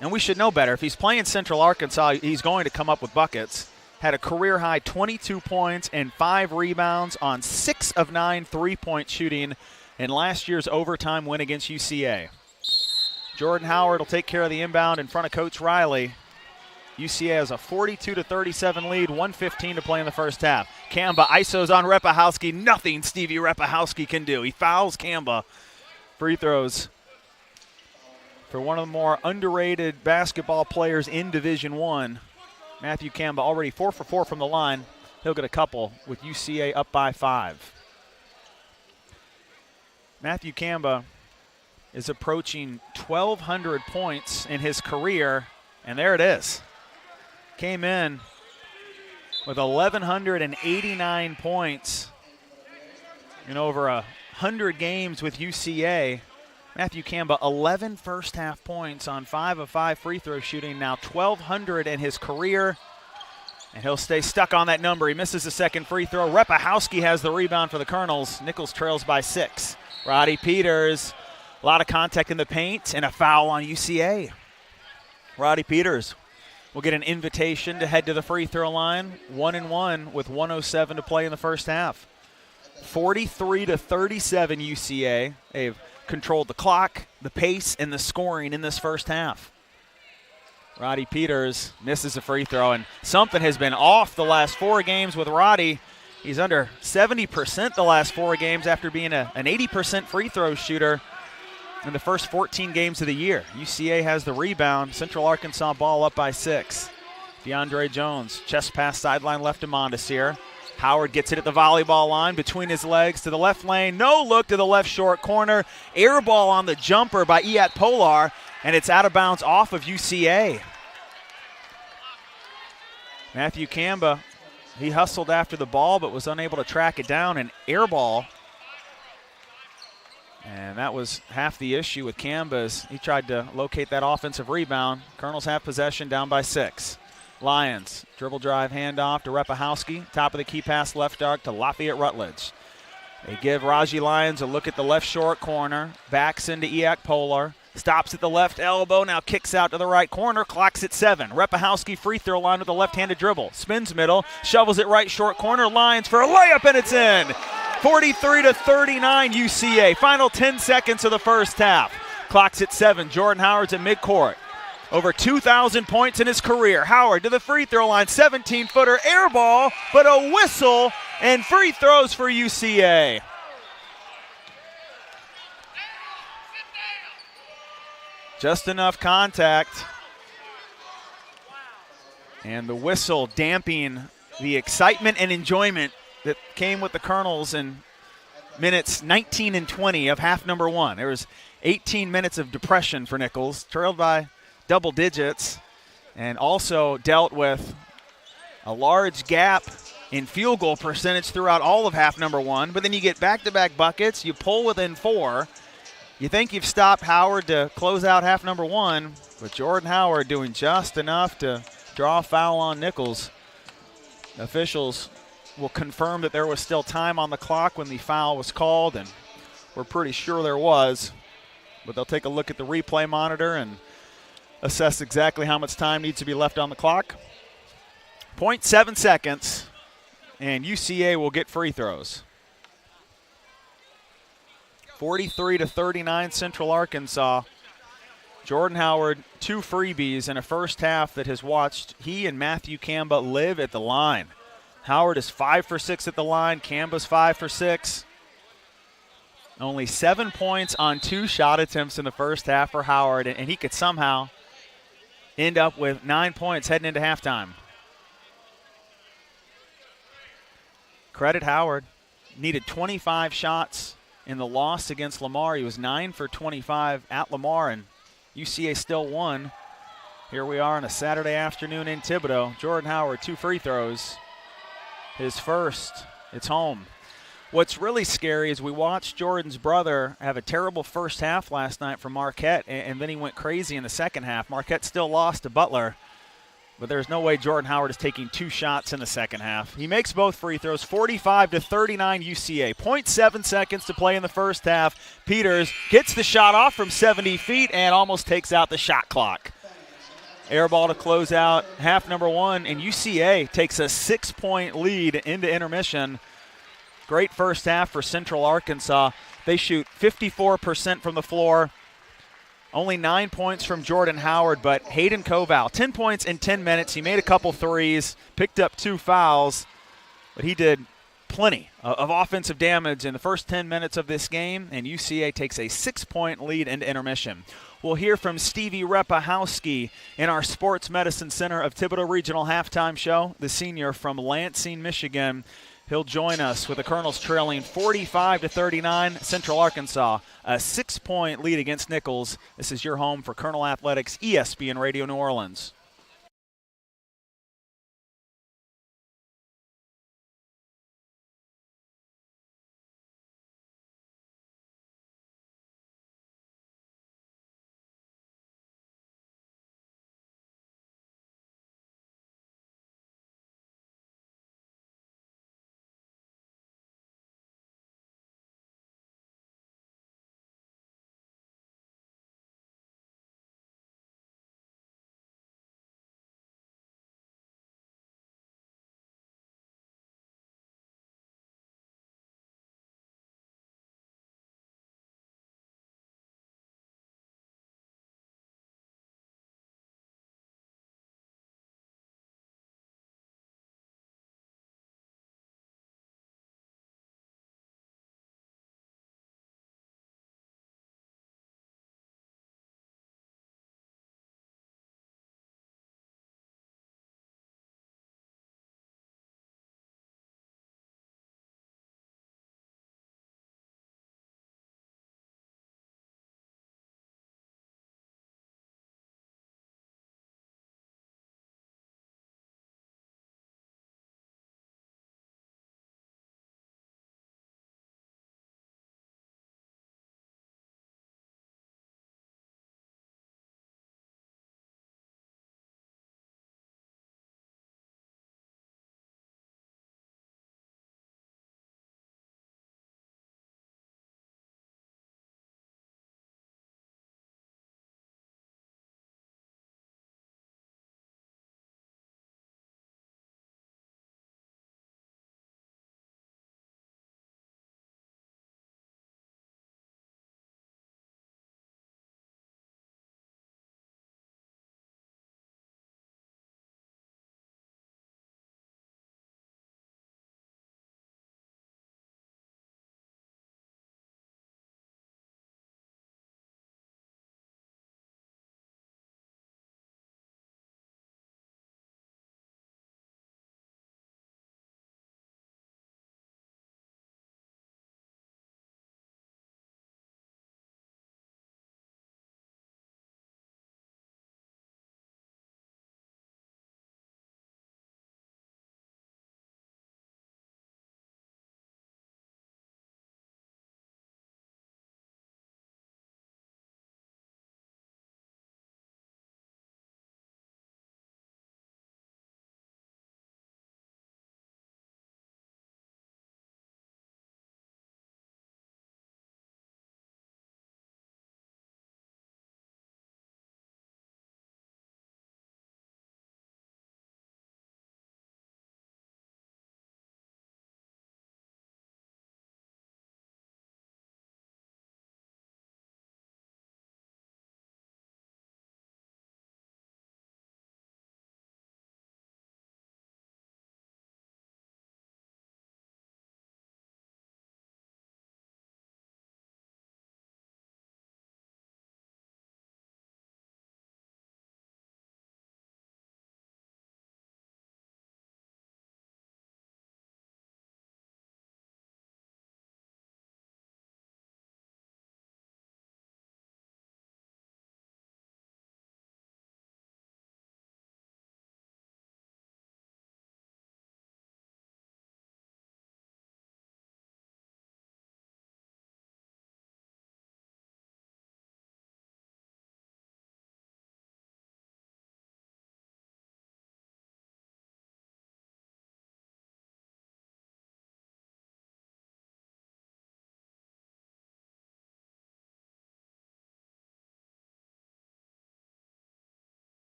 And we should know better. If he's playing Central Arkansas, he's going to come up with buckets. Had a career-high 22 points and 5 rebounds on 6 of 9 three-point shooting in last year's overtime win against UCA. Jordan Howard will take care of the inbound in front of Coach Riley. UCA has a 42-37 lead, 1:15 to play in the first half. Kamba isos on Repahowski. Nothing Stevie Repahowski can do. He fouls Kamba. Free throws for one of the more underrated basketball players in Division I. Matthew Kamba already 4 for 4 from the line. He'll get a couple with UCA up by 5. Matthew Kamba is approaching 1,200 points in his career, and there it is. Came in with 1,189 points in over 100 games with UCA. Matthew Kamba, 11 first-half points on 5 of 5 free throw shooting, now 1,200 in his career, and he'll stay stuck on that number. He misses the second free throw. Repahowski has the rebound for the Colonels. Nicholls trails by 6. Roddy Peters, a lot of contact in the paint, and a foul on UCA. Roddy Peters will get an invitation to head to the free throw line, 1-1 with 1:07 to play in the first half. 43-37 UCA. They've controlled the clock, the pace, and the scoring in this first half. Roddy Peters misses a free throw, and something has been off the last 4 games with Roddy. He's under 70% the last 4 games after being an 80% free throw shooter in the first 14 games of the year. UCA has the rebound. Central Arkansas ball up by 6. DeAndre Jones, chest pass sideline left to Mondesir. Howard gets it at the volleyball line between his legs to the left lane. No look to the left short corner. Air ball on the jumper by Iat Polar, and it's out of bounds off of UCA. Matthew Kamba, he hustled after the ball but was unable to track it down, and air ball. And that was half the issue with Kamba as he tried to locate that offensive rebound. Colonels have possession down by 6. Lions, dribble drive handoff to Repahowski. Top of the key pass left arc to Lafayette Rutledge. They give Raji Lyons a look at the left short corner. Backs into Iak Polar. Stops at the left elbow, now kicks out to the right corner. Clock's at 7. Repahowski free throw line with a left-handed dribble. Spins middle, shovels it right short corner. Lyons for a layup, and it's in. 43-39 UCA. Final 10 seconds of the first half. Clock's at 7. Jordan Howard's at midcourt. Over 2,000 points in his career. Howard to the free throw line, 17-footer, air ball, but a whistle and free throws for UCA. Just enough contact. And the whistle damping the excitement and enjoyment that came with the Colonels in minutes 19 and 20 of half number 1. There was 18 minutes of depression for Nicholls, trailed by double digits, and also dealt with a large gap in field goal percentage throughout all of half number 1. But then you get back-to-back buckets, you pull within 4. You think you've stopped Howard to close out half number 1, but Jordan Howard doing just enough to draw a foul on Nicholls. Officials will confirm that there was still time on the clock when the foul was called, and we're pretty sure there was. But they'll take a look at the replay monitor and assess exactly how much time needs to be left on the clock. 0.7 seconds, and UCA will get free throws. 43-39 Central Arkansas. Jordan Howard, 2 freebies in a first half that has watched he and Matthew Kamba live at the line. Howard is 5 for 6 at the line. Kamba's 5 for 6. Only 7 points on 2 shot attempts in the first half for Howard, and he could somehow end up with 9 points heading into halftime. Credit Howard. Needed 25 shots in the loss against Lamar. He was 9 for 25 at Lamar, and UCA still won. Here we are on a Saturday afternoon in Thibodaux. Jordan Howard, 2 free throws. His first, it's home. What's really scary is we watched Jordan's brother have a terrible first half last night for Marquette, and then he went crazy in the second half. Marquette still lost to Butler, but there's no way Jordan Howard is taking 2 shots in the second half. He makes both free throws, 45-39 UCA. 0.7 seconds to play in the first half. Peters gets the shot off from 70 feet and almost takes out the shot clock. Air ball to close out half number 1, and UCA takes a 6-point lead into intermission. Great first half for Central Arkansas. They shoot 54% from the floor. Only 9 points from Jordan Howard, but Hayden Koval, 10 points in 10 minutes. He made a couple threes, picked up 2 fouls, but he did plenty of offensive damage in the first 10 minutes of this game, and UCA takes a 6-point lead into intermission. We'll hear from Stevie Repahowski in our Sports Medicine Center of Thibodaux Regional halftime show, the senior from Lansing, Michigan. He'll join us with the Colonels trailing 45-39, Central Arkansas, a 6-point lead against Nicholls. This is your home for Colonel Athletics, ESPN Radio New Orleans.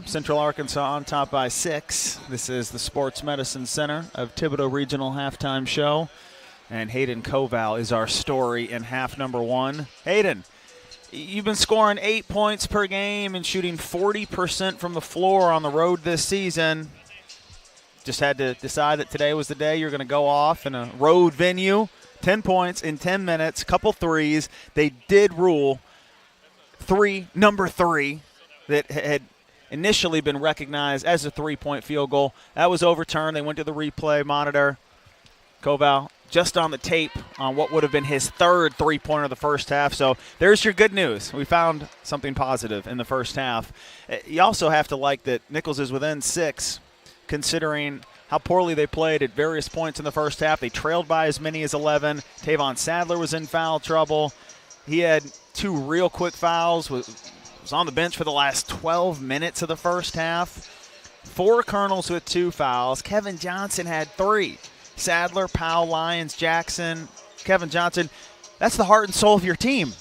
Central Arkansas on top by 6. This is the Sports Medicine Center of Thibodaux Regional Halftime Show. And Hayden Koval is our story in half number 1. Hayden, you've been scoring 8 points per game and shooting 40% from the floor on the road this season. Just had to decide that today was the day you're going to go off in a road venue. 10 points in 10 minutes, couple threes. They did rule number 3 that had initially been recognized as a 3-point field goal. That was overturned. They went to the replay monitor. Koval just on the tape on what would have been his 3rd three-pointer of the first half. So there's your good news. We found something positive in the first half. You also have to like that Nicholls is within 6, considering how poorly they played at various points in the first half. They trailed by as many as 11. Tavon Sadler was in foul trouble. He had 2 real quick fouls, was on the bench for the last 12 minutes of the first half. 4 Colonels with 2 fouls. Kevin Johnson had 3. Sadler, Powell, Lyons, Jackson, Kevin Johnson. That's the heart and soul of your team.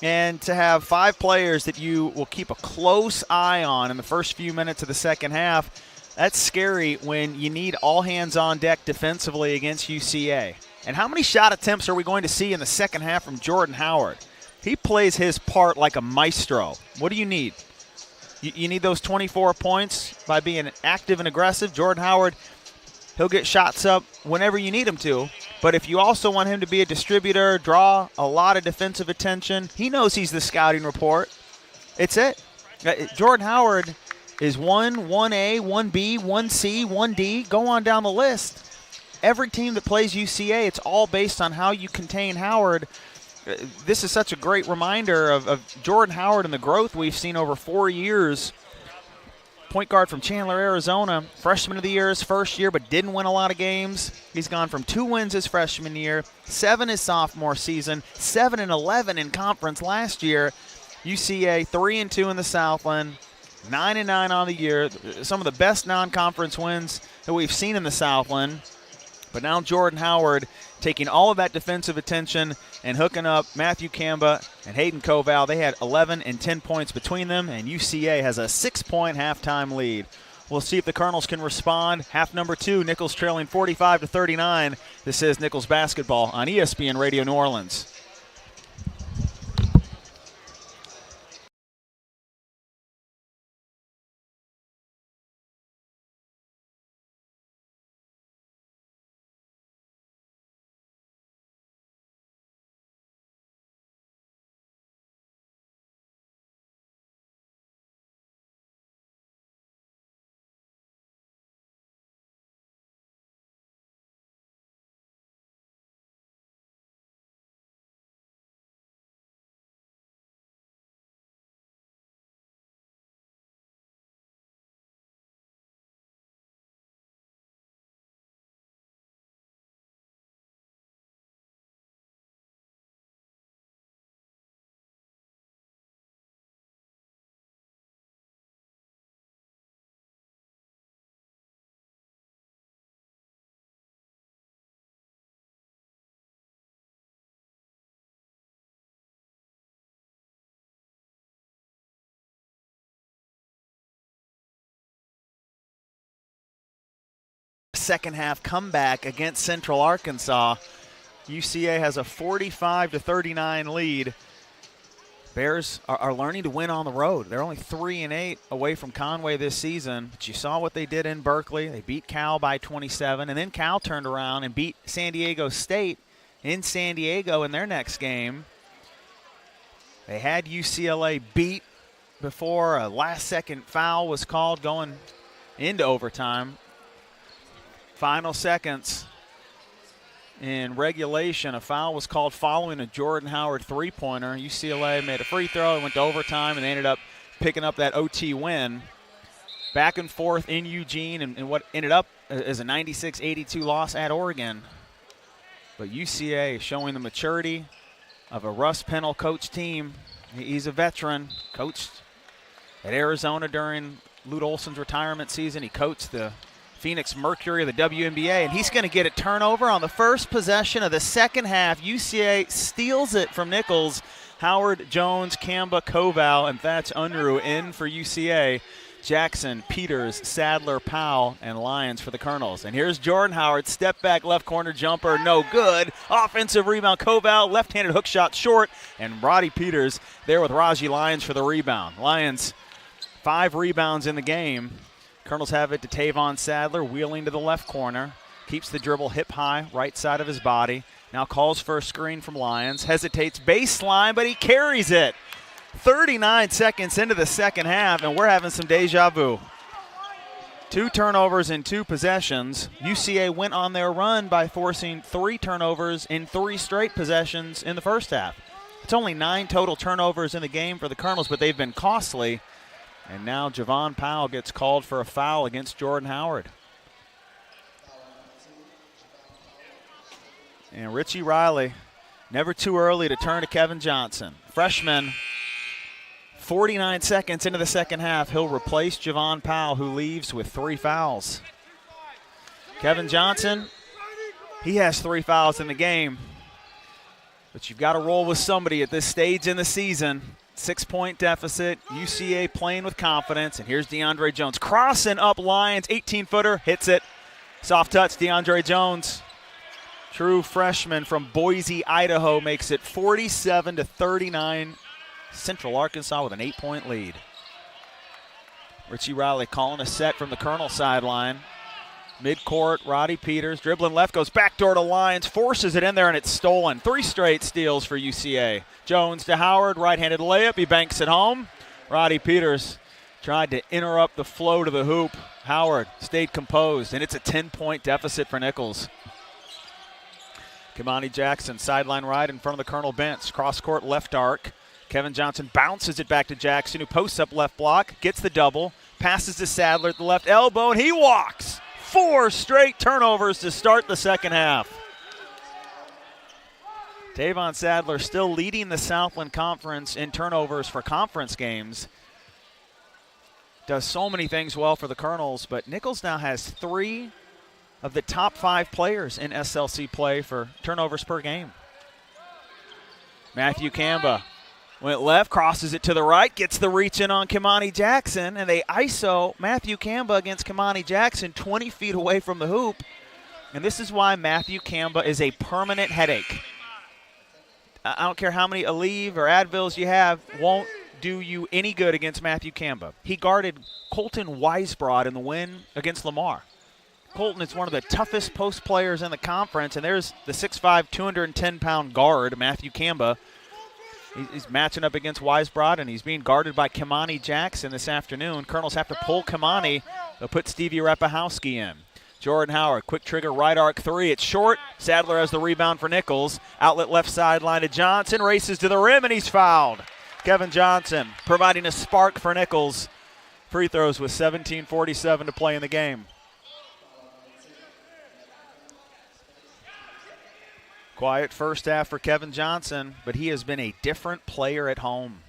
And to have 5 players that you will keep a close eye on in the first few minutes of the second half, that's scary when you need all hands on deck defensively against UCA. And how many shot attempts are we going to see in the second half from Jordan Howard? He plays his part like a maestro. What do you need? You need those 24 points by being active and aggressive. Jordan Howard, he'll get shots up whenever you need him to. But if you also want him to be a distributor, draw a lot of defensive attention, he knows he's the scouting report. It's it. Jordan Howard is 1A, 1B, 1C, 1D. Go on down the list. Every team that plays UCA, it's all based on how you contain Howard. This is such a great reminder of Jordan Howard and the growth we've seen over 4 years. Point guard from Chandler, Arizona, freshman of the year his first year, but didn't win a lot of games. He's gone from 2 wins his freshman year, 7 his sophomore season, 7-11 in conference last year. UCA 3-2 in the Southland, 9-9 on the year. Some of the best non-conference wins that we've seen in the Southland. But now Jordan Howard taking all of that defensive attention and hooking up Matthew Kamba and Hayden Koval. They had 11 and 10 points between them, and UCA has a 6-point halftime lead. We'll see if the Colonels can respond. Half number 2, Nicholls trailing 45-39. This is Nicholls basketball on ESPN Radio New Orleans. Second half comeback against Central Arkansas. UCA has a 45-39 lead. Bears are learning to win on the road. They're only 3-8 away from Conway this season, but you saw what they did in Berkeley. They beat Cal by 27, and then Cal turned around and beat San Diego State in San Diego in their next game. They had UCLA beat before a last-second foul was called going into overtime. Final seconds in regulation, a foul was called following a Jordan Howard three-pointer. UCLA made a free throw, it went to overtime, and they ended up picking up that OT win. Back and forth in Eugene, and what ended up as a 96-82 loss at Oregon. But UCA showing the maturity of a Russ Pennell coach team. He's a veteran, coached at Arizona during Lute Olson's retirement season. He coached the Phoenix Mercury of the WNBA, and he's going to get a turnover on the first possession of the second half. UCA steals it from Nicholls. Howard, Jones, Kamba, Koval, and Thats Unruh in for UCA. Jackson, Peters, Sadler, Powell, and Lyons for the Colonels. And here's Jordan Howard, step back left corner jumper, no good. Offensive rebound, Koval, left-handed hook shot short, and Roddy Peters there with Raji Lyons for the rebound. Lyons, 5 rebounds in the game. Colonels have it to Tavon Sadler, wheeling to the left corner. Keeps the dribble hip high, right side of his body. Now calls for a screen from Lyons. Hesitates baseline, but he carries it. 39 seconds into the second half, and we're having some deja vu. 2 turnovers in 2 possessions. UCA went on their run by forcing 3 turnovers in 3 straight possessions in the first half. It's only 9 total turnovers in the game for the Colonels, but they've been costly. And now Javon Powell gets called for a foul against Jordan Howard. And Richie Riley, never too early to turn to Kevin Johnson. Freshman, 49 seconds into the second half, he'll replace Javon Powell, who leaves with 3 fouls. Kevin Johnson, he has 3 fouls in the game. But you've got to roll with somebody at this stage in the season. 6-point deficit, UCA playing with confidence. And here's DeAndre Jones crossing up Lyons, 18-footer, hits it. Soft touch, DeAndre Jones. True freshman from Boise, Idaho, makes it 47-39. Central Arkansas with an 8-point lead. Richie Riley calling a set from the Colonel sideline. Midcourt, Roddy Peters, dribbling left, goes backdoor to Lyons, forces it in there, and it's stolen. 3 straight steals for UCA. Jones to Howard, right-handed layup, he banks it home. Roddy Peters tried to interrupt the flow to the hoop. Howard stayed composed, and it's a 10-point deficit for Nicholls. Kimani Jackson, sideline right in front of the Colonel bench. Cross-court left arc. Kevin Johnson bounces it back to Jackson, who posts up left block, gets the double, passes to Sadler at the left elbow, and he walks. 4 straight turnovers to start the second half. Tavon Sadler still leading the Southland Conference in turnovers for conference games. Does so many things well for the Colonels, but Nicholls now has 3 of the top 5 players in SLC play for turnovers per game. Matthew Kamba went left, crosses it to the right, gets the reach in on Kimani Jackson, and they ISO Matthew Kamba against Kimani Jackson 20 feet away from the hoop. And this is why Matthew Kamba is a permanent headache. I don't care how many Aleve or Advils you have, won't do you any good against Matthew Kamba. He guarded Colton Weisbrod in the win against Lamar. Colton is one of the toughest post players in the conference, and there's the 6'5", 210-pound guard, Matthew Kamba. He's matching up against Weisbrod, and he's being guarded by Kimani Jackson this afternoon. Colonels have to pull Kimani. They'll put Stevie Rapahowski in. Jordan Howard, quick trigger, right arc 3. It's short. Sadler has the rebound for Nicholls. Outlet left sideline to Johnson. Races to the rim, and he's fouled. Kevin Johnson providing a spark for Nicholls. Free throws with 17:47 to play in the game. Quiet first half for Kevin Johnson, but he has been a different player at home.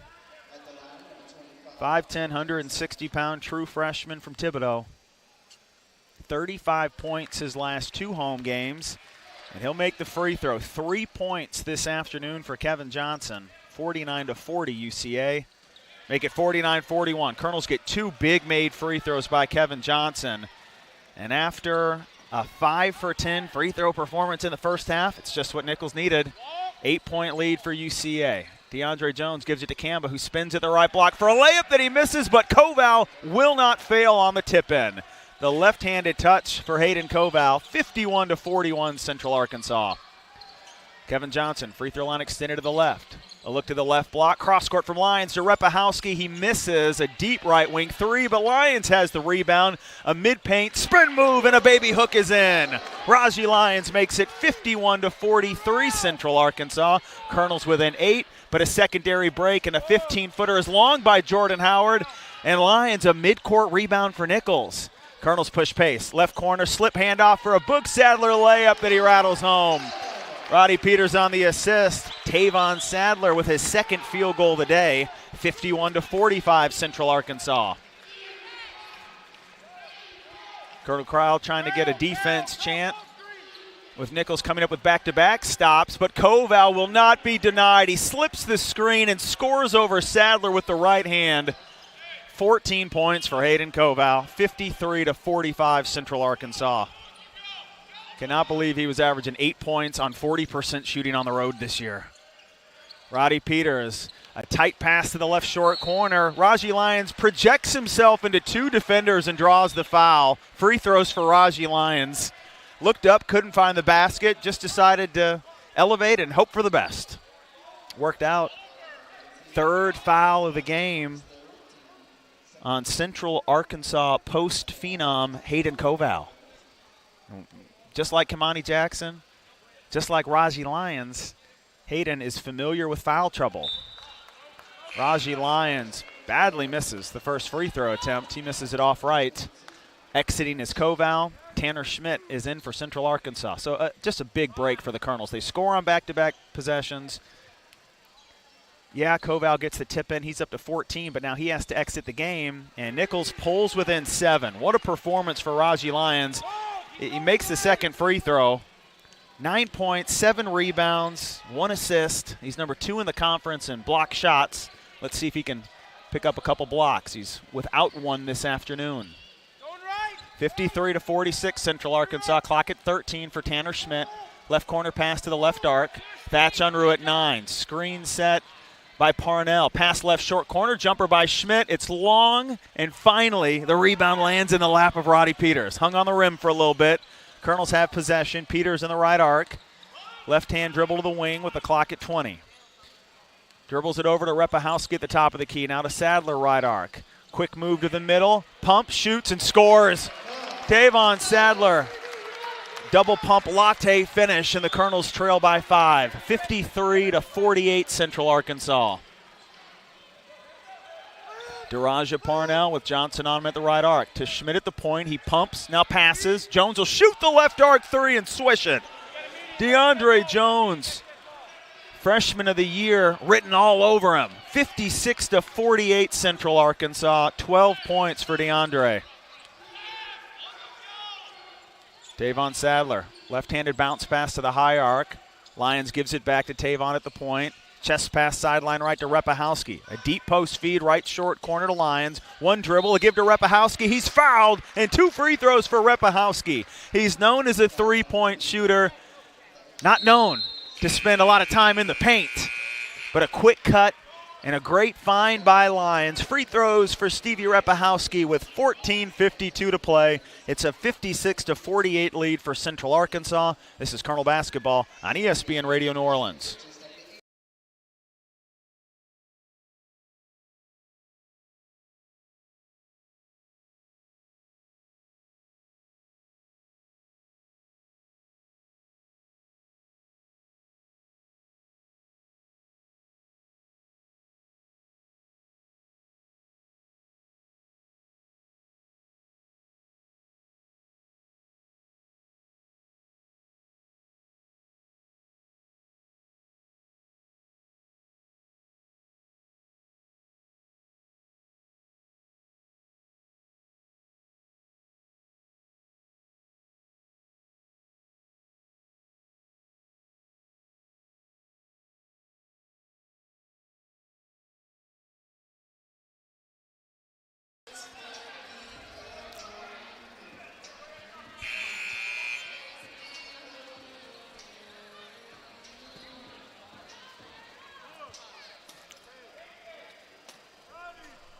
5'10", 160-pound true freshman from Thibodaux. 35 points his last 2 home games, and he'll make the free throw. 3 points this afternoon for Kevin Johnson. 49-40 UCA. Make it 49-41. Colonels get 2 big made free throws by Kevin Johnson. And after a 5 for 10 free throw performance in the first half, it's just what Nicholls needed. 8-point lead for UCA. DeAndre Jones gives it to Kamba, who spins at the right block for a layup that he misses, but Koval will not fail on the tip-in. The left-handed touch for Hayden Koval, 51-41 Central Arkansas. Kevin Johnson, free throw line extended to the left. A look to the left block, cross court from Lyons to Repahowski. He misses a deep right wing 3, but Lyons has the rebound. A mid-paint sprint move, and a baby hook is in. Raji Lyons makes it 51-43 Central Arkansas. Colonels within 8, but a secondary break, and a 15-footer is long by Jordan Howard. And Lyons, a mid-court rebound for Nicholls. Colonels push pace. Left corner, slip handoff for a Boog Sadler layup that he rattles home. Roddy Peters on the assist. Tavon Sadler with his second field goal of the day. 51-45 Central Arkansas. Colonel Crowell trying to get a defense chant with Nicholls coming up with back-to-back stops, but Koval will not be denied. He slips the screen and scores over Sadler with the right hand. 14 points for Hayden Koval, 53-45 Central Arkansas. Cannot believe he was averaging 8 points on 40% shooting on the road this year. Roddy Peters, a tight pass to the left short corner. Raji Lyons projects himself into two defenders and draws the foul. Free throws for Raji Lyons. Looked up, couldn't find the basket, just decided to elevate and hope for the best. Worked out. Third foul of the game on Central Arkansas post-phenom Hayden Koval. Just like Kamani Jackson, just like Raji Lyons, Hayden is familiar with foul trouble. Raji Lyons badly misses the first free throw attempt. He misses it off right. Exiting is Koval. Tanner Schmidt is in for Central Arkansas. So just a big break for the Colonels. They score on back-to-back possessions. Yeah, Koval gets the tip in. He's up to 14, but now he has to exit the game. And Nicholls pulls within 7. What a performance for Raji Lyons. He makes the second free throw. 9 points, 7 rebounds, 1 assist. He's number 2 in the conference in block shots. Let's see if he can pick up a couple blocks. He's without one this afternoon. 53-46 Central Arkansas. Clock at 13 for Tanner Schmidt. Left corner pass to the left arc. Thatch Unruh at 9. Screen set by Parnell. Pass left short corner. Jumper by Schmidt. It's long. And finally, the rebound lands in the lap of Roddy Peters. Hung on the rim for a little bit. Colonels have possession. Peters in the right arc. Left hand dribble to the wing with the clock at 20. Dribbles it over to Repahowski at the top of the key. Now to Sadler, right arc. Quick move to the middle. Pump, shoots, and scores. Tavon Sadler. Double pump latte finish, and the Colonels trail by 5. 53-48 Central Arkansas. Daraja Parnell with Johnson on him at the right arc. To Schmidt at the point. He pumps, now passes. Jones will shoot the left arc 3 and swish it. DeAndre Jones, freshman of the year, written all over him. 56-48 Central Arkansas. 12 points for DeAndre. Tavon Sadler, left-handed bounce pass to the high arc. Lyons gives it back to Tavon at the point. Chest pass sideline right to Repahowski. A deep post feed right short corner to Lyons. One dribble, a give to Repahowski. He's fouled, and 2 free throws for Repahowski. He's known as a three-point shooter. Not known to spend a lot of time in the paint, but a quick cut and a great find by Lyons. Free throws for Stevie Repahowski with 14:52 to play. It's a 56-48 lead for Central Arkansas. This is Colonel Basketball on ESPN Radio New Orleans.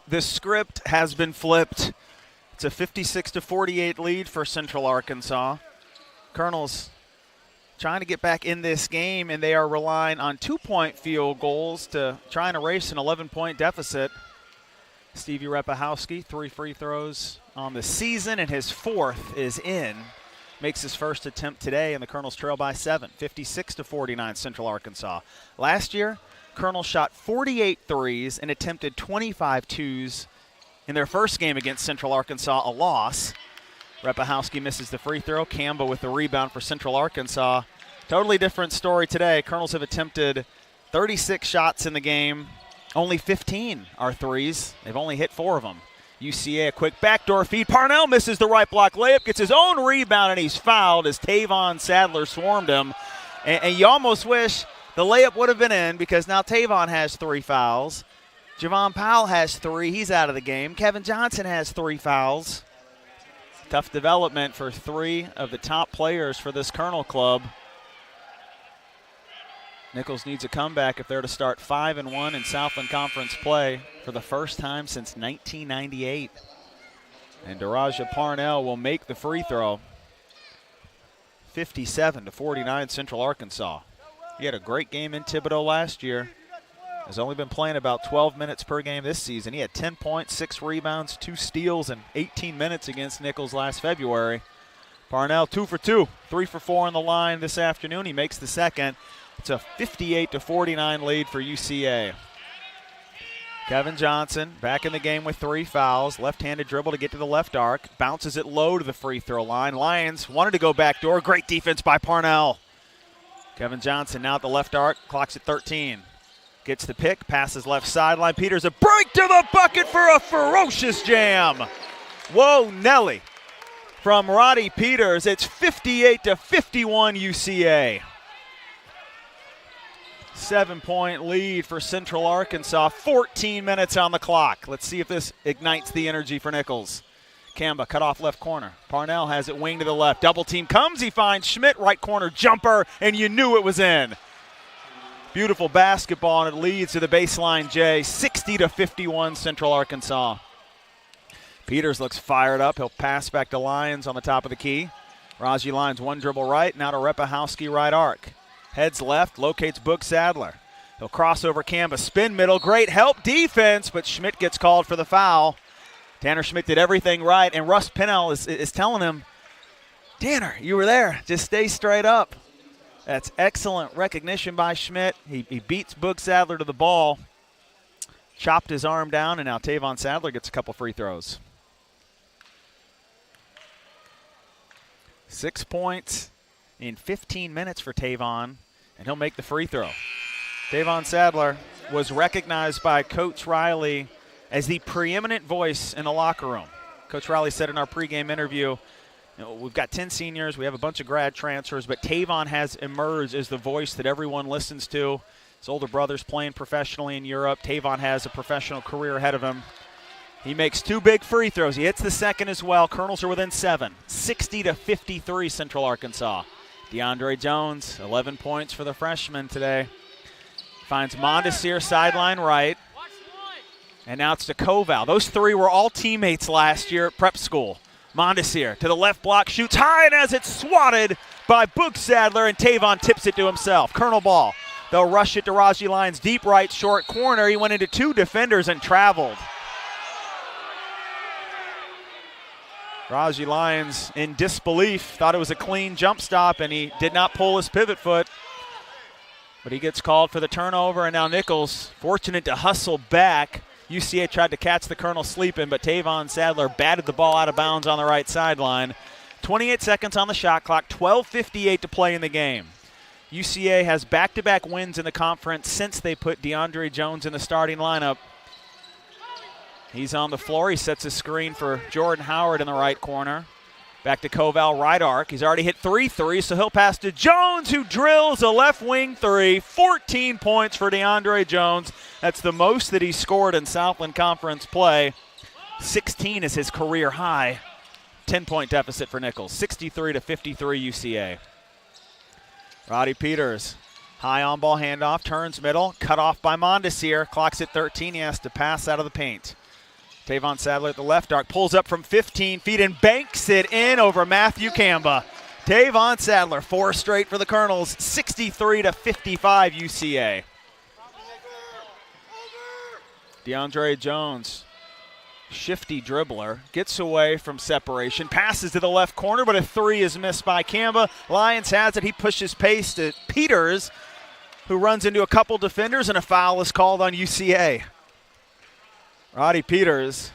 The script has been flipped. It's a 56-48 lead for Central Arkansas. Colonels trying to get back in this game, and they are relying on 2-point field goals to try and erase an 11-point deficit. Stevie Repahowski, 3 free throws on the season, and his 4th is in. Makes his first attempt today, and the Colonels trail by 7, 56-49 Central Arkansas. Last year, Colonels shot 48 threes and attempted 25 twos in their first game against Central Arkansas, a loss. Repahowski misses the free throw. Campbell with the rebound for Central Arkansas. Totally different story today. Colonels have attempted 36 shots in the game. Only 15 are threes. They've only hit 4 of them. UCA, a quick backdoor feed. Parnell misses the right block layup, gets his own rebound, and he's fouled as Tavon Sadler swarmed him. And you almost wish the layup would have been in, because now Tavon has 3 fouls. Javon Powell has 3. He's out of the game. Kevin Johnson has 3 fouls. Tough development for 3 of the top players for this Colonel club. Nicholls needs a comeback if they're to start 5-1 in Southland Conference play for the first time since 1998. And Daraja Parnell will make the free throw. 57-49 Central Arkansas. He had a great game in Thibodaux last year. Has only been playing about 12 minutes per game this season. He had 10 points, 6 rebounds, 2 steals, and 18 minutes against Nicholls last February. Parnell 2 for 2, 3 for 4 on the line this afternoon. He makes the second. It's a 58-49 lead for UCA. Kevin Johnson back in the game with 3 fouls. Left-handed dribble to get to the left arc. Bounces it low to the free throw line. Lions wanted to go backdoor. Great defense by Parnell. Kevin Johnson now at the left arc. Clock's at 13. Gets the pick. Passes left sideline. Peters a break to the bucket for a ferocious jam. Whoa, Nelly. From Roddy Peters, it's 58-51 UCA. 7-point lead for Central Arkansas. 14 minutes on the clock. Let's see if this ignites the energy for Nicholls. Kamba cut off left corner. Parnell has it wing to the left. Double team comes. He finds Schmidt. Right corner jumper, and you knew it was in. Beautiful basketball, and it leads to the baseline, Jay. 60-51 Central Arkansas. Peters looks fired up. He'll pass back to Lyons on the top of the key. Raji Lyons one dribble right. Now to Repahowski right arc. Heads left, locates Boog Sadler. He'll cross over Kamba, spin middle, great help defense, but Schmidt gets called for the foul. Tanner Schmidt did everything right, and Russ Pennell is telling him, Tanner, you were there, just stay straight up. That's excellent recognition by Schmidt. He beats Boog Sadler to the ball, chopped his arm down, and now Tavon Sadler gets a couple free throws. 6 points in 15 minutes for Tavon, and he'll make the free throw. Tavon Sadler was recognized by Coach Riley as the preeminent voice in the locker room. Coach Riley said in our pregame interview, we've got 10 seniors, we have a bunch of grad transfers, but Tavon has emerged as the voice that everyone listens to. His older brother's playing professionally in Europe. Tavon has a professional career ahead of him. He makes 2 big free throws. He hits the second as well. Colonels are within 7. 60-53 Central Arkansas. DeAndre Jones, 11 points for the freshman today. Finds Mondesir sideline right. And now it's to Koval. Those 3 were all teammates last year at prep school. Mondesir to the left block, shoots high, and as it's swatted by Boog Sadler, and Tavon tips it to himself. Colonel ball. They'll rush it to Raji Lyons, deep right, short corner. He went into 2 defenders and traveled. Raji Lyons in disbelief, thought it was a clean jump stop, and he did not pull his pivot foot. But he gets called for the turnover, and now Nicholls, fortunate to hustle back. UCA tried to catch the Colonel sleeping, but Tavon Sadler batted the ball out of bounds on the right sideline. 28 seconds on the shot clock, 12:58 to play in the game. UCA has back-to-back wins in the conference since they put DeAndre Jones in the starting lineup. He's on the floor. He sets a screen for Jordan Howard in the right corner. Back to Koval, right arc. He's already hit 3 threes, so he'll pass to Jones, who drills a left wing 3. 14 points for DeAndre Jones. That's the most that he scored in Southland Conference play. 16 is his career high. 10-point deficit for Nicholls. 63-53 UCA. Roddy Peters, high on-ball handoff, turns middle, cut off by Mondesir. Clock's at 13. He has to pass out of the paint. Tavon Sadler at the left arc, pulls up from 15 feet and banks it in over Matthew Kamba. Tavon Sadler, 4 straight for the Colonels, 63-55 UCA. DeAndre Jones, shifty dribbler, gets away from separation, passes to the left corner, but a 3 is missed by Kamba. Lyons has it. He pushes pace to Peters, who runs into a couple defenders, and a foul is called on UCA. Roddy Peters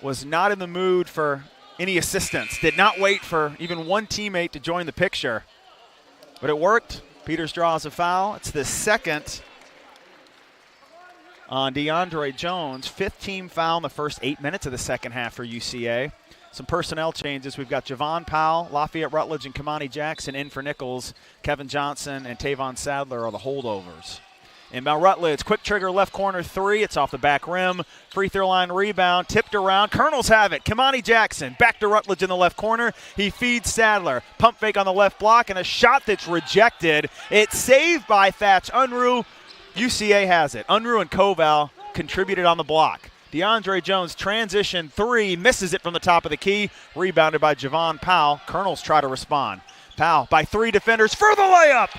was not in the mood for any assistance, did not wait for even one teammate to join the picture. But it worked. Peters draws a foul. It's the second on DeAndre Jones. 5th team foul in the first 8 minutes of the second half for UCA. Some personnel changes. We've got Javon Powell, Lafayette Rutledge, and Kamani Jackson in for Nicholls. Kevin Johnson and Tavon Sadler are the holdovers. Inbound Rutledge, quick trigger left corner three. It's off the back rim. Free throw line rebound, tipped around. Colonels have it. Kimani Jackson back to Rutledge in the left corner. He feeds Sadler. Pump fake on the left block and a shot that's rejected. It's saved by Thatch Unruh. UCA has it. Unruh and Koval contributed on the block. DeAndre Jones transition three, misses it from the top of the key. Rebounded by Javon Powell. Colonels try to respond. Powell by three defenders for the layup.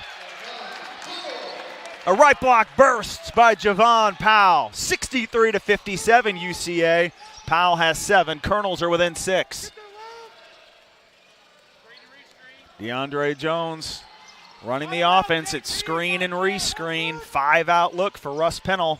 A right block bursts by Javon Powell. 63-57 UCA. Powell has 7. Colonels are within 6. DeAndre Jones running the offense. It's screen and rescreen. 5-out look for Russ Pennell.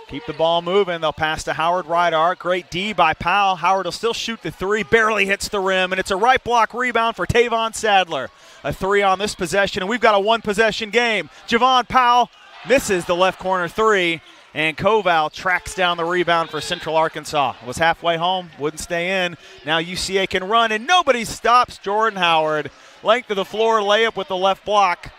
Keep the ball moving. They'll pass to Howard right arc. Great D by Powell. Howard will still shoot the three. Barely hits the rim, and it's a right block rebound for Tavon Sadler. A three on this possession, and we've got a one-possession game. Javon Powell misses the left corner three, and Koval tracks down the rebound for Central Arkansas. Was halfway home, wouldn't stay in. Now UCA can run, and nobody stops Jordan Howard. Length of the floor layup with the left block.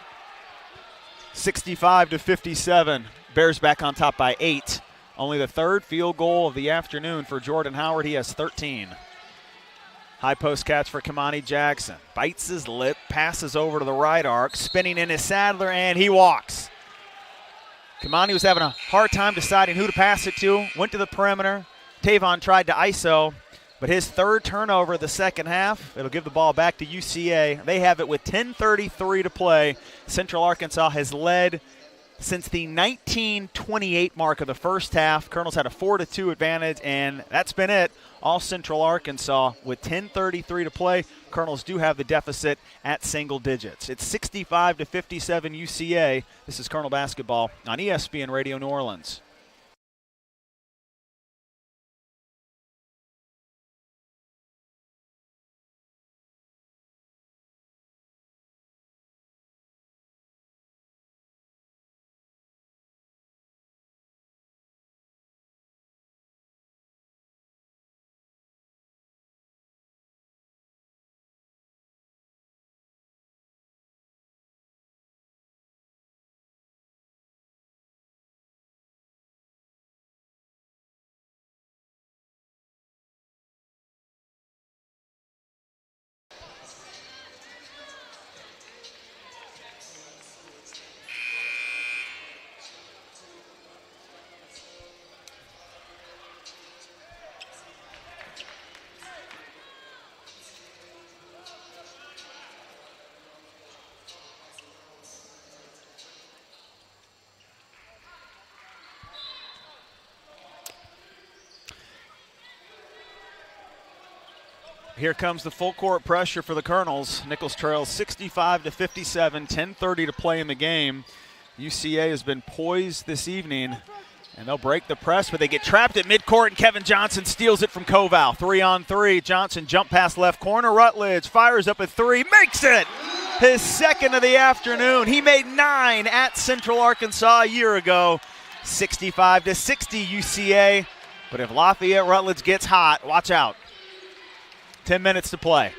65-57. Bears back on top by 8. Only the third field goal of the afternoon for Jordan Howard. He has 13. High post catch for Kimani Jackson. Bites his lip, passes over to the right arc, spinning in his Sadler, and he walks. Kimani was having a hard time deciding who to pass it to. Went to the perimeter. Tavon tried to ISO, but his third turnover of the second half, it'll give the ball back to UCA. They have it with 10:33 to play. Central Arkansas has led since the 1928 mark of the first half. Colonels had a 4-2 advantage, and that's been it. All Central Arkansas with 10:33 to play. Colonels do have the deficit at single digits. It's 65-57 UCA. This is Colonel basketball on ESPN Radio New Orleans. Here comes the full court pressure for the Colonels. Nicholls trails 65-57, 10:30 to play in the game. UCA has been poised this evening, and they'll break the press, but they get trapped at midcourt, and Kevin Johnson steals it from Koval. 3-on-3, Johnson jump pass left corner. Rutledge fires up a three, makes it! His second of the afternoon. He made 9 at Central Arkansas a year ago. 65-60 UCA, but if Lafayette Rutledge gets hot, watch out. 10 minutes to play.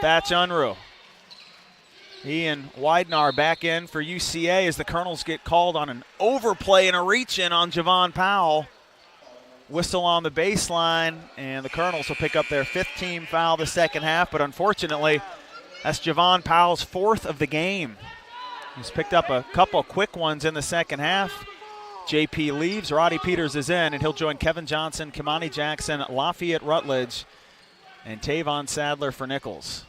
Thatch Unruh. He and Widenar back in for UCA as the Colonels get called on an overplay and a reach-in on Javon Powell. Whistle on the baseline, and the Colonels will pick up their 5th team foul the second half, but unfortunately, that's Javon Powell's 4th of the game. He's picked up a couple quick ones in the second half. JP leaves, Roddy Peters is in, and he'll join Kevin Johnson, Kimani Jackson, Lafayette Rutledge, and Tavon Sadler for Nicholls.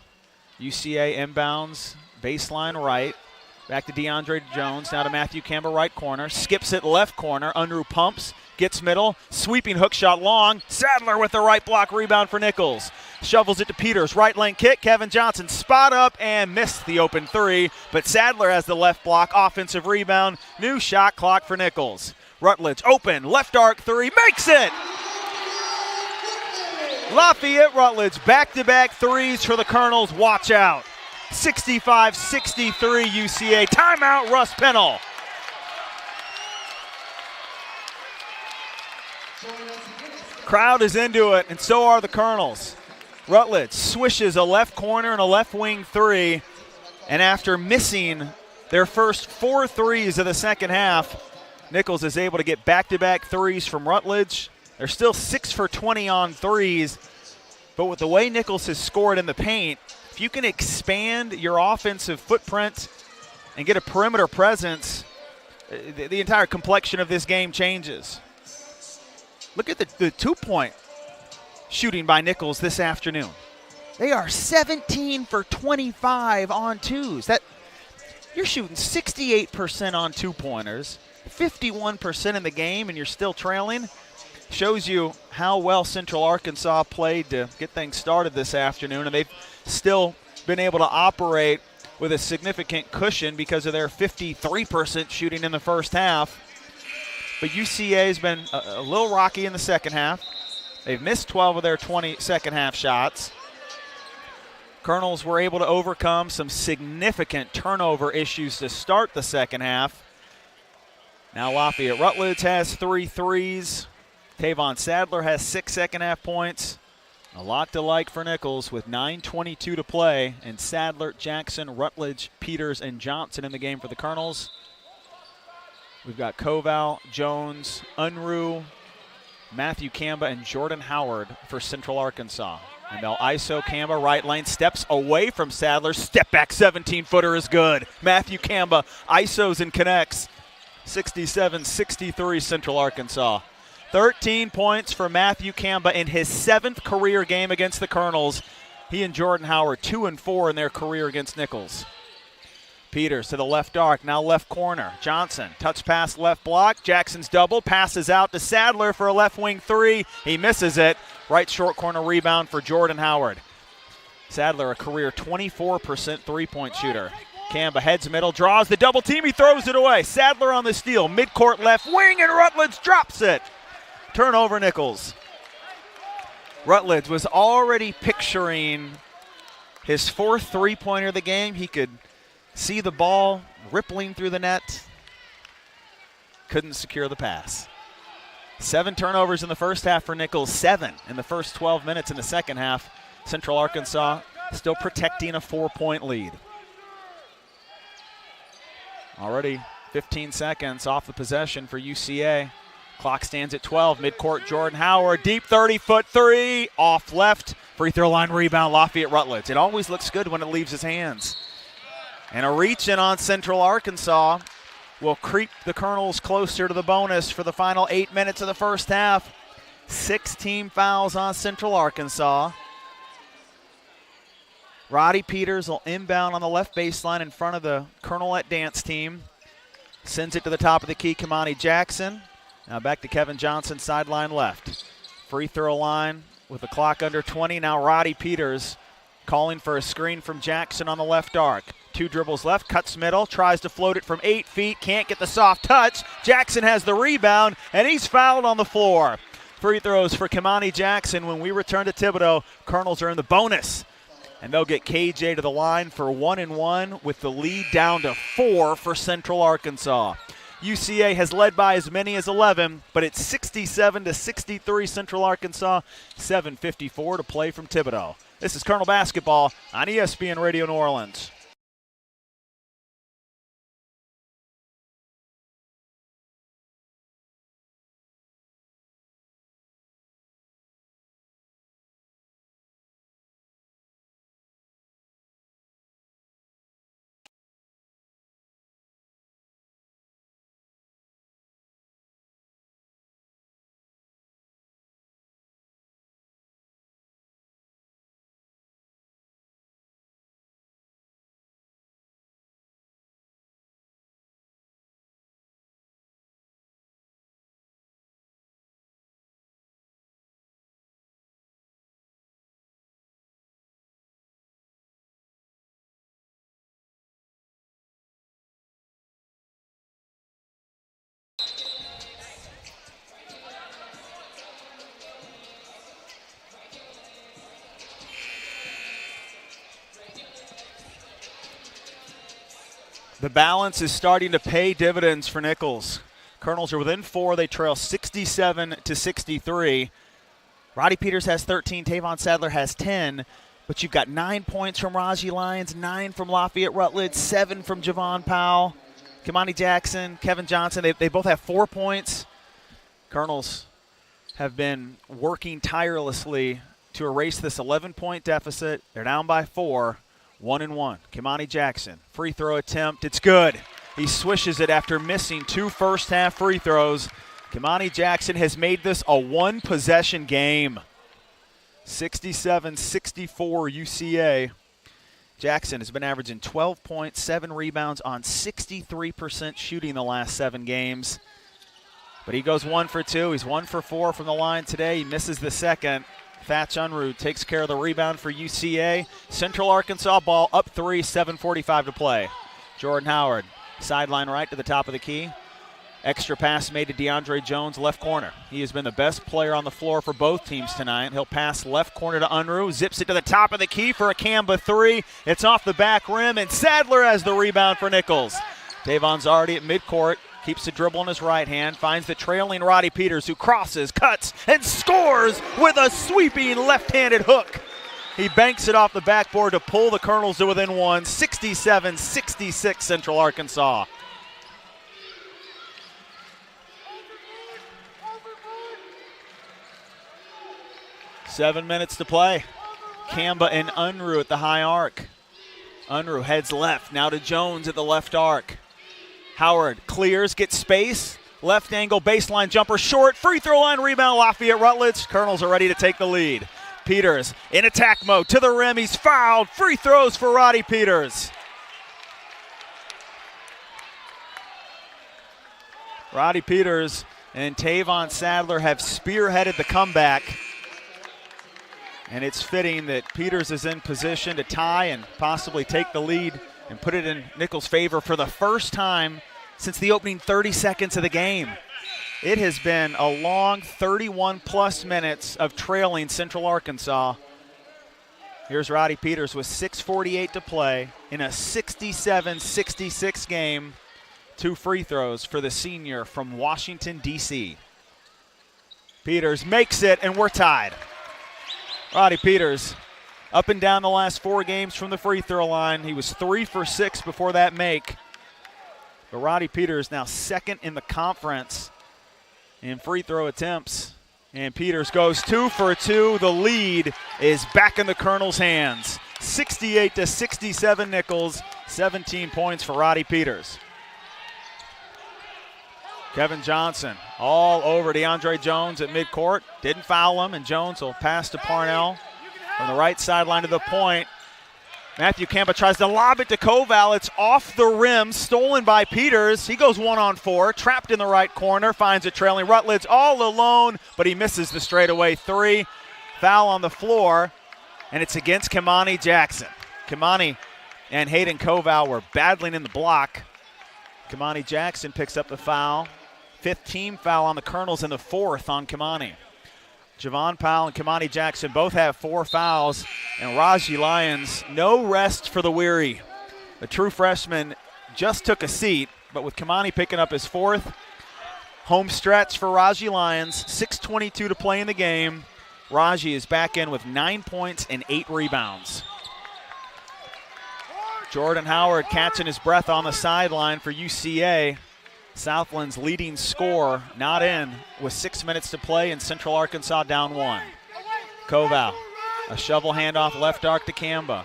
UCA inbounds, baseline right. Back to DeAndre Jones, now to Matthew Campbell, right corner. Skips it left corner. Unruh pumps, gets middle, sweeping hook shot long. Sadler with the right block rebound for Nicholls. Shovels it to Peters, right lane kick. Kevin Johnson spot up and missed the open three, but Sadler has the left block, offensive rebound. New shot clock for Nicholls. Rutledge open, left arc three, makes it! Lafayette Rutledge, back-to-back threes for the Colonels. Watch out. 65-63 UCA. Timeout, Russ Pennell. Crowd is into it, and so are the Colonels. Rutledge swishes a left corner and a left wing three, and after missing Their first 4 threes of the second half, Nicholls is able to get back-to-back threes from Rutledge. They're still 6 for 20 on threes, but with the way Nicholls has scored in the paint, if you can expand your offensive footprint and get a perimeter presence, the entire complexion of this game changes. Look at the two-point shooting by Nicholls this afternoon. They are 17 for 25 on twos. You're shooting 68% on two-pointers, 51% in the game, and you're still trailing. Shows you how well Central Arkansas played to get things started this afternoon, and they've still been able to operate with a significant cushion because of their 53% shooting in the first half. But UCA has been a little rocky in the second half. They've missed 12 of their 20 second half shots. Colonels were able to overcome some significant turnover issues to start the second half. Now Lafayette Rutledge has 3 threes. Tavon Sadler has 6 second half points. A lot to like for Nicholls with 9:22 to play. And Sadler, Jackson, Rutledge, Peters, and Johnson in the game for the Colonels. We've got Koval, Jones, Unruh, Matthew Kamba, and Jordan Howard for Central Arkansas. And they'll ISO Kamba, right lane, steps away from Sadler. Step back 17-footer is good. Matthew Kamba ISOs and connects. 67-63 Central Arkansas. 13 points for Matthew Kamba in his 7th career game against the Colonels. He and Jordan Howard 2 and 4 in their career against Nicholls. Peters to the left arc, now left corner. Johnson, touch pass left block. Jackson's double, passes out to Sadler for a left wing 3. He misses it. Right short corner rebound for Jordan Howard. Sadler, a career 24% three-point shooter. Kamba heads middle, draws the double team. He throws it away. Sadler on the steal, midcourt left wing, and Rutledge drops it. Turnover Nicholls. Rutledge was already picturing his 4th three-pointer of the game. He could see the ball rippling through the net. Couldn't secure the pass. 7 turnovers in the first half for Nicholls, 7 in the first 12 minutes in the second half. Central Arkansas still protecting a 4-point lead. Already 15 seconds off the possession for UCA. Clock stands at 12. Midcourt, Jordan Howard, deep 30-foot 3, off left. Free throw line rebound, Lafayette Rutledge. It always looks good when it leaves his hands. And a reach in on Central Arkansas will creep the Colonels closer to the bonus for the final 8 minutes of the first half. 6 team fouls on Central Arkansas. Roddy Peters will inbound on the left baseline in front of the Colonelette dance team. Sends it to the top of the key, Kamani Jackson. Now back to Kevin Johnson, sideline left. Free throw line with the clock under 20. Now Roddy Peters calling for a screen from Jackson on the left arc. 2 dribbles left, cuts middle, tries to float it from 8 feet, can't get the soft touch. Jackson has the rebound, and he's fouled on the floor. Free throws for Kamani Jackson. When we return to Thibodaux, Colonels are in the bonus. And they'll get KJ to the line for 1-1 with the lead down to 4 for Central Arkansas. UCA has led by as many as 11, but it's 67-63 Central Arkansas, 7:54 to play from Thibodaux. This is Colonel Basketball on ESPN Radio New Orleans. The balance is starting to pay dividends for Nicholls. Colonels are within 4. They trail 67-63. Roddy Peters has 13. Tavon Sadler has 10. But you've got 9 points from Raji Lyons, 9 from Lafayette Rutledge, 7 from Javon Powell, Kimani Jackson, Kevin Johnson. They both have 4 points. Colonels have been working tirelessly to erase this 11-point deficit. They're down by 4, 1-1. Kimani Jackson, free throw attempt. It's good. He swishes it after missing 2 first-half free throws. Kimani Jackson has made this a one-possession game. 67-64 UCA. Jackson has been averaging 12 points, 7 rebounds on 63% shooting the last 7 games. But he goes 1 for 2. He's 1 for 4 from the line today. He misses the second. Thatch Unruh takes care of the rebound for UCA. Central Arkansas ball up 3, 7:45 to play. Jordan Howard, sideline right to the top of the key. Extra pass made to DeAndre Jones, left corner. He has been the best player on the floor for both teams tonight. He'll pass left corner to Unruh, zips it to the top of the key for a Kamba 3. It's off the back rim, and Sadler has the rebound for Nicholls. Davon's already at midcourt, keeps the dribble in his right hand, finds the trailing Roddy Peters, who crosses, cuts, and scores with a sweeping left-handed hook. He banks it off the backboard to pull the Colonels to within 1, 67-66 Central Arkansas. Seven minutes to play. Kamba and Unruh at the high arc. Unruh heads left, now to Jones at the left arc. Howard clears, gets space. Left angle, baseline jumper, short. Free throw line rebound, Lafayette Rutledge. Colonels are ready to take the lead. Peters in attack mode, to the rim, he's fouled. Free throws for Roddy Peters. Roddy Peters and Tavon Sadler have spearheaded the comeback. And it's fitting that Peters is in position to tie and possibly take the lead and put it in Nicholls' favor for the first time since the opening 30 seconds of the game. It has been a long 31-plus minutes of trailing Central Arkansas. Here's Roddy Peters with 6:48 to play in a 67-66 game. 2 free throws for the senior from Washington, D.C. Peters makes it, and we're tied. Roddy Peters up and down the last 4 games from the free throw line. He was 3 for 6 before that make. But Roddy Peters now second in the conference in free throw attempts. And Peters goes 2 for 2. The lead is back in the Colonels' hands. 68-67 Nicholls, 17 points for Roddy Peters. Kevin Johnson all over DeAndre Jones at midcourt. Didn't foul him, and Jones will pass to Parnell from the right sideline to the point. Matthew Kamba tries to lob it to Koval. It's off the rim, stolen by Peters. He goes 1-on-4, trapped in the right corner, finds a trailing Rutledge all alone, but he misses the straightaway 3. Foul on the floor, and it's against Kimani Jackson. Kimani and Hayden Koval were battling in the block. Kimani Jackson picks up the foul. 5th team foul on the Colonels and the 4th on Kimani. Javon Powell and Kimani Jackson both have 4 fouls, and Raji Lyons, no rest for the weary. The true freshman just took a seat, but with Kimani picking up his 4th, home stretch for Raji Lyons, 6:22 to play in the game. Raji is back in with 9 points and 8 rebounds. Jordan Howard catching his breath on the sideline for UCA. Southland's leading scorer not in with 6 minutes to play, and Central Arkansas down 1. Koval, a shovel handoff left arc to Kamba.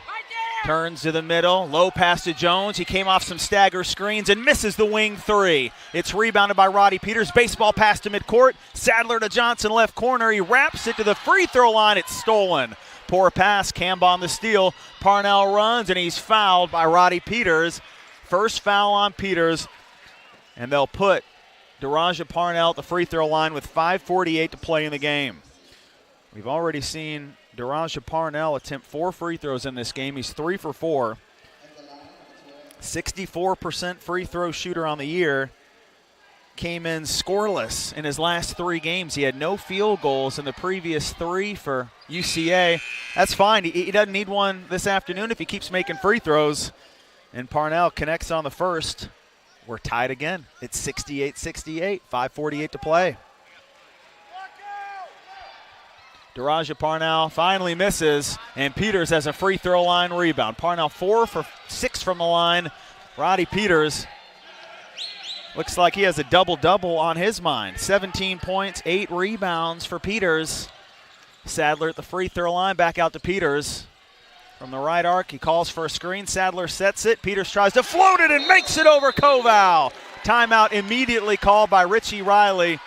Turns to the middle, low pass to Jones. He came off some stagger screens and misses the wing 3. It's rebounded by Roddy Peters. Baseball pass to midcourt. Sadler to Johnson left corner. He wraps it to the free throw line. It's stolen. Poor pass, Kamba on the steal. Parnell runs, and he's fouled by Roddy Peters. First foul on Peters. And they'll put Daraja Parnell at the free throw line with 5:48 to play in the game. We've already seen Daraja Parnell attempt 4 free throws in this game. He's 3 for 4. 64% free throw shooter on the year. Came in scoreless in his last 3 games. He had no field goals in the previous 3 for UCA. That's fine. He doesn't need one this afternoon if he keeps making free throws. And Parnell connects on the first. We're tied again. It's 68-68, 5:48 to play. Daraja Parnell finally misses, and Peters has a free throw line rebound. Parnell 4 for 6 from the line. Roddy Peters looks like he has a double-double on his mind. 17 points, 8 rebounds for Peters. Sadler at the free throw line, back out to Peters. From the right arc, he calls for a screen. Sadler sets it. Peters tries to float it and makes it over Koval. Timeout immediately called by Richie Riley.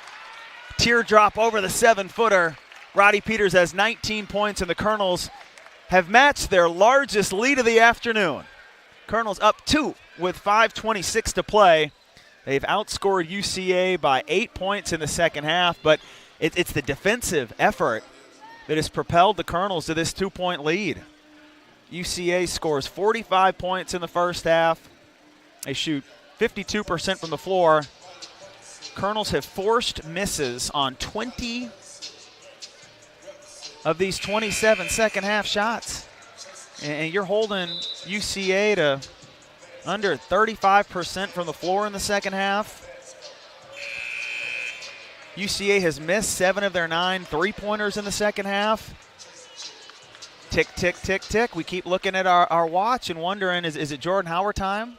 Teardrop over the 7-footer. Roddy Peters has 19 points, and the Colonels have matched their largest lead of the afternoon. Colonels up 2 with 5:26 to play. They've outscored UCA by 8 points in the second half, but it's the defensive effort that has propelled the Colonels to this 2-point lead. UCA scores 45 points in the first half. They shoot 52% from the floor. Colonels have forced misses on 20 of these 27 second-half shots. And you're holding UCA to under 35% from the floor in the second half. UCA has missed 7 of their 9 three-pointers in the second half. Tick, tick, tick, tick. We keep looking at our watch and wondering, is it Jordan Howard time?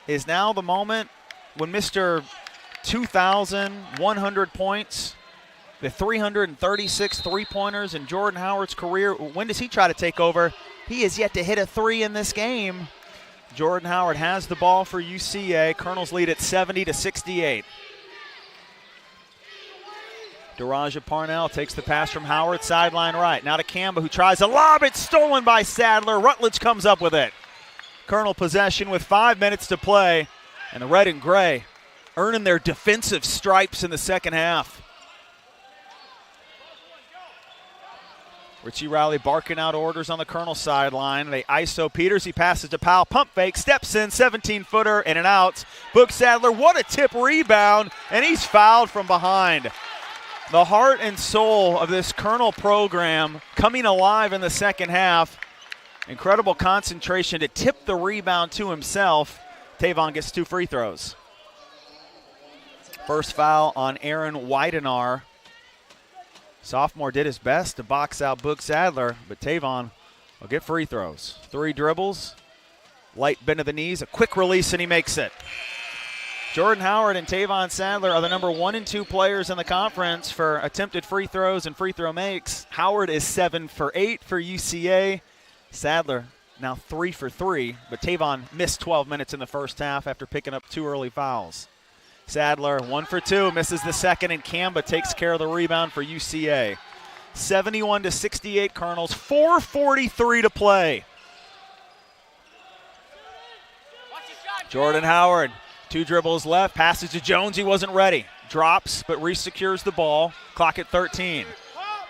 Is now the moment when Mr. 2,100 points, the 336 three-pointers in Jordan Howard's career, when does he try to take over? He has yet to hit a 3 in this game. Jordan Howard has the ball for UCA. Colonels lead at 70-68. Daraja Parnell takes the pass from Howard, sideline right. Now to Kamba, who tries a lob. It's stolen by Sadler. Rutledge comes up with it. Colonel possession with 5 minutes to play, and the red and gray earning their defensive stripes in the second half. Richie Riley barking out orders on the Colonel sideline. They ISO Peters. He passes to Powell. Pump fake. Steps in. 17-footer and an out. Book Sadler. What a tip rebound. And he's fouled from behind. The heart and soul of this Colonel program coming alive in the second half. Incredible concentration to tip the rebound to himself. Tavon gets 2 free throws. First foul on Aaron Weidenar. Sophomore did his best to box out Book Sadler, but Tavon will get free throws. 3 dribbles, light bend of the knees, a quick release, and he makes it. Jordan Howard and Tavon Sadler are the number 1 and 2 players in the conference for attempted free throws and free throw makes. Howard is 7 for 8 for UCA. Sadler now 3 for 3, but Tavon missed 12 minutes in the first half after picking up 2 early fouls. Sadler 1 for 2, misses the second, and Kamba takes care of the rebound for UCA. 71-68 Colonels, 4:43 to play. Jordan Howard, 2 dribbles left, passes to Jones, he wasn't ready. Drops, but re-secures the ball, clock at 13.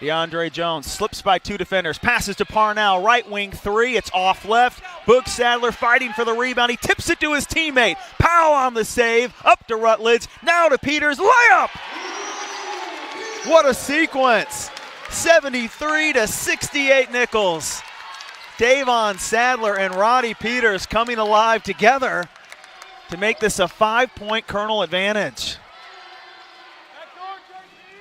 DeAndre Jones slips by 2 defenders, passes to Parnell, right wing 3, it's off left. Book Sadler fighting for the rebound, he tips it to his teammate. Powell on the save, up to Rutledge, now to Peters, layup! What a sequence! 73-68 Nicholls. Tavon Sadler and Roddy Peters coming alive together to make this a 5-point Colonel advantage.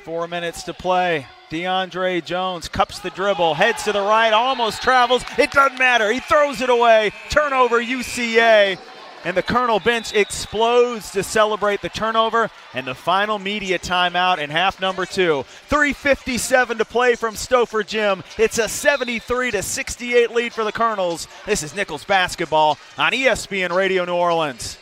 4 minutes to play. DeAndre Jones cups the dribble, heads to the right, almost travels. It doesn't matter. He throws it away. Turnover UCA. And the Colonel bench explodes to celebrate the turnover and the final media timeout in half number 2. 3:57 to play from Stouffer Gym. It's a 73-68 lead for the Colonels. This is Nicholls basketball on ESPN Radio New Orleans.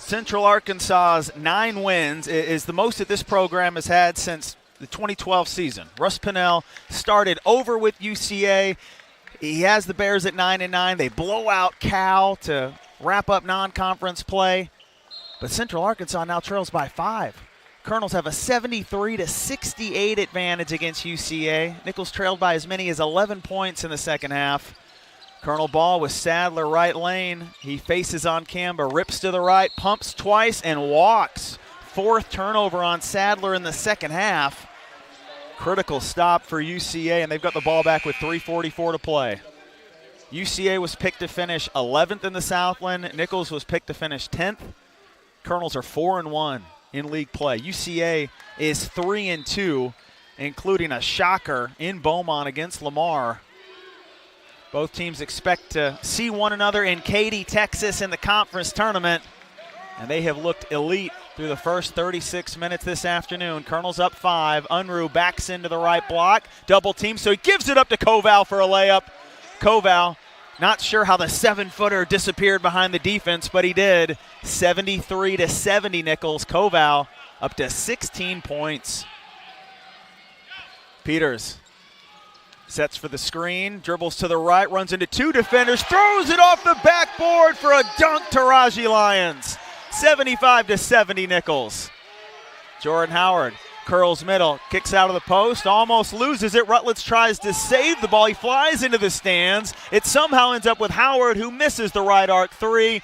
Central Arkansas's 9 wins is the most that this program has had since the 2012 season. Russ Pennell started over with UCA. He has the Bears at 9-9. They blow out Cal to wrap up non-conference play. But Central Arkansas now trails by 5. Colonels have a 73-68 advantage against UCA. Nicholls trailed by as many as 11 points in the second half. Colonel ball with Sadler right lane. He faces on Kamba, rips to the right, pumps twice, and walks. 4th turnover on Sadler in the second half. Critical stop for UCA, and they've got the ball back with 3:44 to play. UCA was picked to finish 11th in the Southland. Nicholls was picked to finish 10th. Colonels are 4-1 in league play. UCA is 3-2, including a shocker in Beaumont against Lamar. Both teams expect to see one another in Katy, Texas in the conference tournament, and they have looked elite through the first 36 minutes this afternoon. Colonels up 5. Unruh backs into the right block. Double team, so he gives it up to Koval for a layup. Koval, not sure how the 7-footer disappeared behind the defense, but he did. 73-70 Nicholls. Koval up to 16 points. Peters sets for the screen, dribbles to the right, runs into 2 defenders, throws it off the backboard for a dunk to Raji Lyons. 75-70 Nicholls. Jordan Howard curls middle, kicks out of the post, almost loses it. Rutledge tries to save the ball. He flies into the stands. It somehow ends up with Howard, who misses the right arc 3.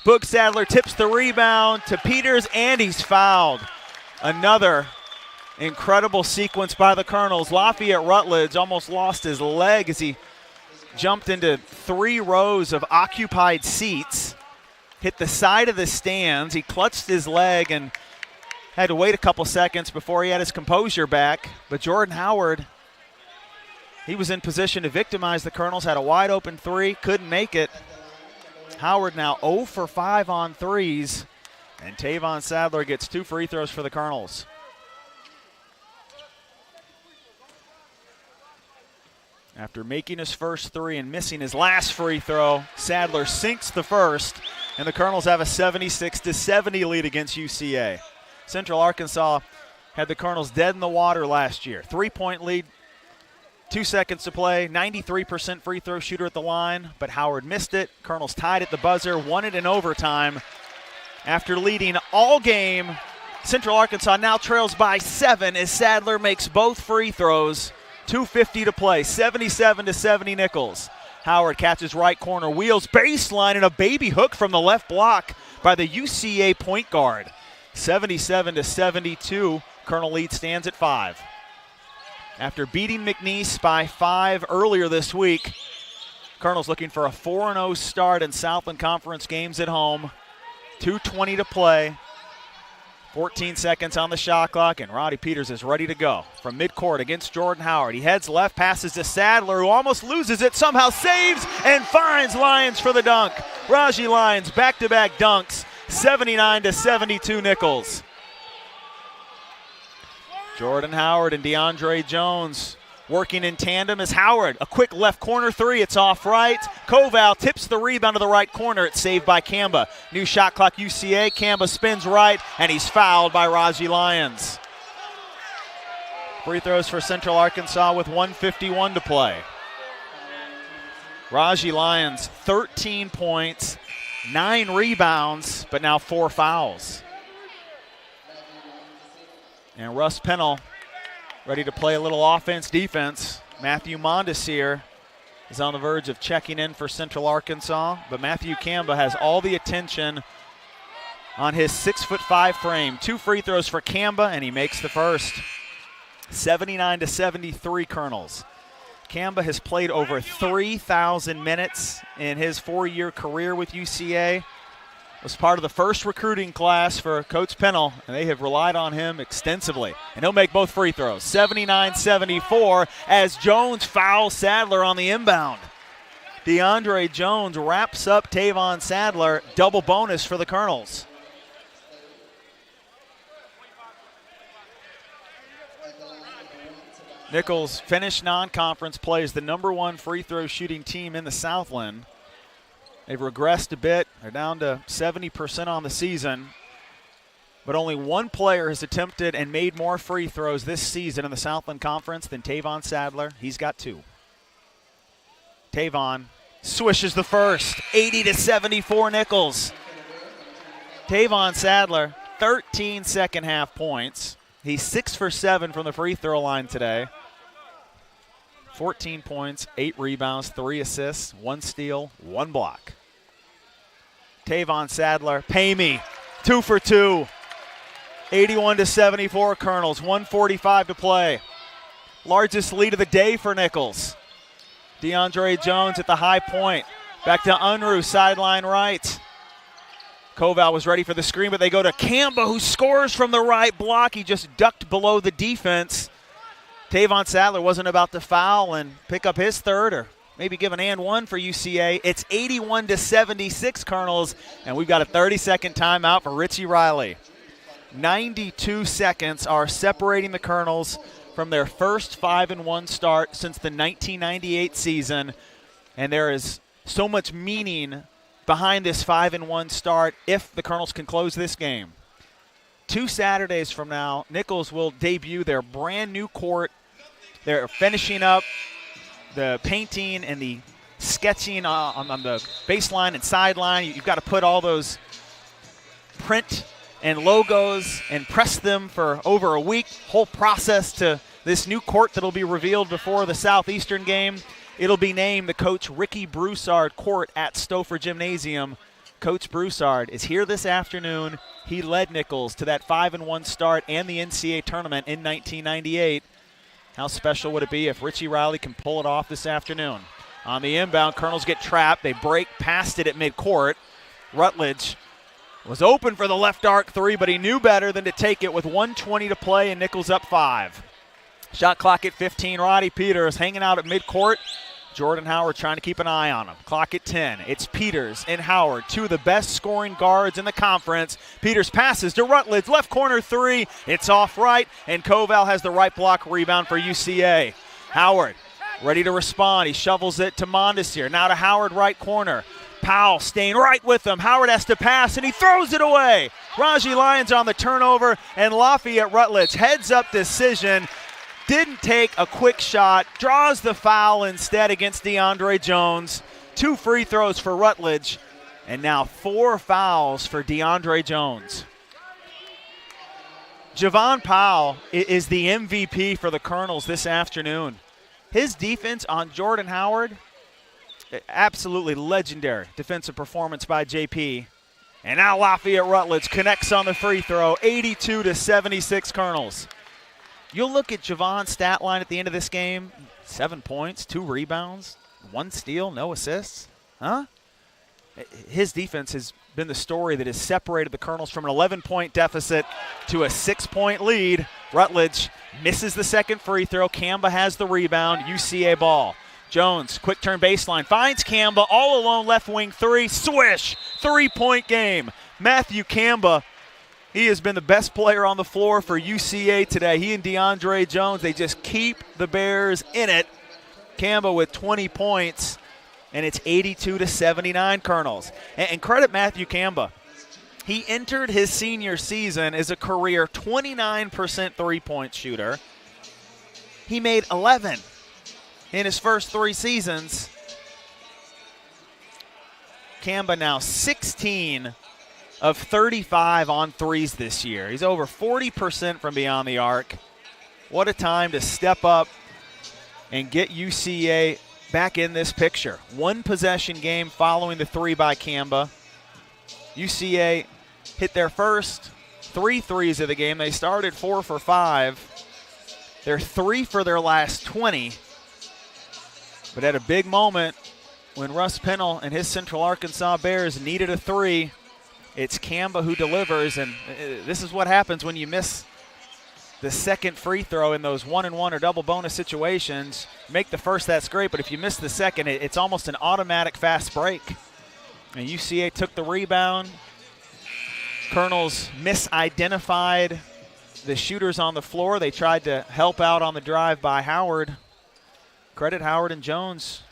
Boog Sadler tips the rebound to Peters, and he's fouled. Another incredible sequence by the Colonels. Lafayette Rutledge almost lost his leg as he jumped into 3 rows of occupied seats, hit the side of the stands. He clutched his leg and had to wait a couple seconds before he had his composure back. But Jordan Howard, he was in position to victimize the Colonels, had a wide open 3, couldn't make it. Howard now 0 for 5 on 3s, and Tavon Sadler gets 2 free throws for the Colonels. After making his first 3 and missing his last free throw, Sadler sinks the first, and the Colonels have a 76-70 lead against UCA. Central Arkansas had the Colonels dead in the water last year. 3-point lead, 2 seconds to play, 93% free throw shooter at the line, but Howard missed it. Colonels tied at the buzzer, won it in overtime. After leading all game, Central Arkansas now trails by 7 as Sadler makes both free throws. 2:50 to play, 77-70 Nicholls. Howard catches right corner, wheels baseline, and a baby hook from the left block by the UCA point guard. 77-72, Colonel lead stands at 5. After beating McNeese by 5 earlier this week, Colonel's looking for a 4-0 start in Southland Conference games at home. 2:20 to play. 14 seconds on the shot clock, and Roddy Peters is ready to go. From midcourt against Jordan Howard. He heads left, passes to Sadler, who almost loses it, somehow saves and finds Lyons for the dunk. Raji Lyons, back-to-back dunks, 79-72 Nicholls. Jordan Howard and DeAndre Jones working in tandem as Howard. A quick left corner 3, it's off right. Koval tips the rebound to the right corner. It's saved by Kamba. New shot clock UCA. Kamba spins right, and he's fouled by Raji Lyons. Free throws for Central Arkansas with 1:51 to play. Raji Lyons, 13 points, 9 rebounds, but now 4 fouls. And Russ Pennell ready to play a little offense-defense. Matthew Mondesir is on the verge of checking in for Central Arkansas, but Matthew Kamba has all the attention on his 6'5" frame. 2 free throws for Kamba, and he makes the first. 79-73 Colonels. Kamba has played over 3,000 minutes in his 4-year career with UCA. Was part of the first recruiting class for Coach Pennell, and they have relied on him extensively. And he'll make both free throws. 79-74 as Jones fouls Sadler on the inbound. DeAndre Jones wraps up Tavon Sadler. Double bonus for the Colonels. Nicholls finished non-conference play as the #1 free throw shooting team in the Southland. They've regressed a bit. They're down to 70% on the season. But only one player has attempted and made more free throws this season in the Southland Conference than Tavon Sadler. He's got 2. Tavon swishes the first, 80-74 Nicholls. Tavon Sadler, 13 second half points. He's 6 for 7 from the free throw line today. 14 points, 8 rebounds, 3 assists, 1 steal, 1 block. Tavon Sadler, pay me, 2 for 2. 81-74 Colonels, 1:45 to play. Largest lead of the day for Nicholls. DeAndre Jones at the high point. Back to Unruh, sideline right. Koval was ready for the screen, but they go to Kamba, who scores from the right block. He just ducked below the defense. Tavon Sadler wasn't about to foul and pick up his third, or maybe give an and one for UCA. It's 81-76 Colonels, and we've got a 30-second timeout for Richie Riley. 92 seconds are separating the Colonels from their first 5-1 start since the 1998 season, and there is so much meaning behind this 5-1 start if the Colonels can close this game. 2 Saturdays from now, Nicholls will debut their brand new court. They're finishing up the painting and the sketching on the baseline and sideline. You've got to put all those print and logos and press them for over a week. Whole process to this new court that'll be revealed before the Southeastern game. It'll be named the Coach Ricky Broussard Court at Stouffer Gymnasium. Coach Broussard is here this afternoon. He led Nicholls to that 5-1 start and the NCAA tournament in 1998. How special would it be if Richie Riley can pull it off this afternoon? On the inbound, Colonels get trapped. They break past it at midcourt. Rutledge was open for the left arc 3, but he knew better than to take it with 1:20 to play and Nicholls up 5. Shot clock at 15. Roddy Peters hanging out at midcourt. Jordan Howard trying to keep an eye on him. Clock at 10. It's Peters and Howard, 2 of the best scoring guards in the conference. Peters passes to Rutledge, left corner 3. It's off right, and Koval has the right block rebound for UCA. Howard ready to respond. He shovels it to Mondesir. Now to Howard, right corner. Powell staying right with him. Howard has to pass, and he throws it away. Raji Lyons on the turnover, and Lafayette Rutledge heads-up decision. Didn't take a quick shot, draws the foul instead against DeAndre Jones. 2 free throws for Rutledge, and now 4 fouls for DeAndre Jones. Javon Powell is the MVP for the Colonels this afternoon. His defense on Jordan Howard, absolutely legendary defensive performance by JP. And now Lafayette Rutledge connects on the free throw, 82-76 Colonels. You'll look at Javon's stat line at the end of this game, 7 points, 2 rebounds, 1 steal, no assists. Huh? His defense has been the story that has separated the Colonels from an 11-point deficit to a 6-point lead. Rutledge misses the second free throw. Kamba has the rebound. UCA ball. Jones, quick turn baseline, finds Kamba, all alone, left wing 3, swish, 3-point game. Matthew Kamba, he has been the best player on the floor for UCA today. He and DeAndre Jones, they just keep the Bears in it. Kamba with 20 points, and it's 82-79 Colonels. And credit Matthew Kamba. He entered his senior season as a career 29% three-point shooter. He made 11 in his first 3 seasons. Kamba now 16 of 35 on threes this year. He's over 40% from beyond the arc. What a time to step up and get UCA back in this picture. 1 possession game following the 3 by Kamba. UCA hit their first 3 threes of the game. They started 4 for 5. They're 3 for their last 20. But at a big moment when Russ Pennell and his Central Arkansas Bears needed a 3, it's Kamba who delivers, and this is what happens when you miss the second free throw in those 1-and-1 or double bonus situations. Make the first, that's great, but if you miss the second, it's almost an automatic fast break. And UCA took the rebound. Colonels misidentified the shooters on the floor. They tried to help out on the drive by Howard. Credit Howard and Jones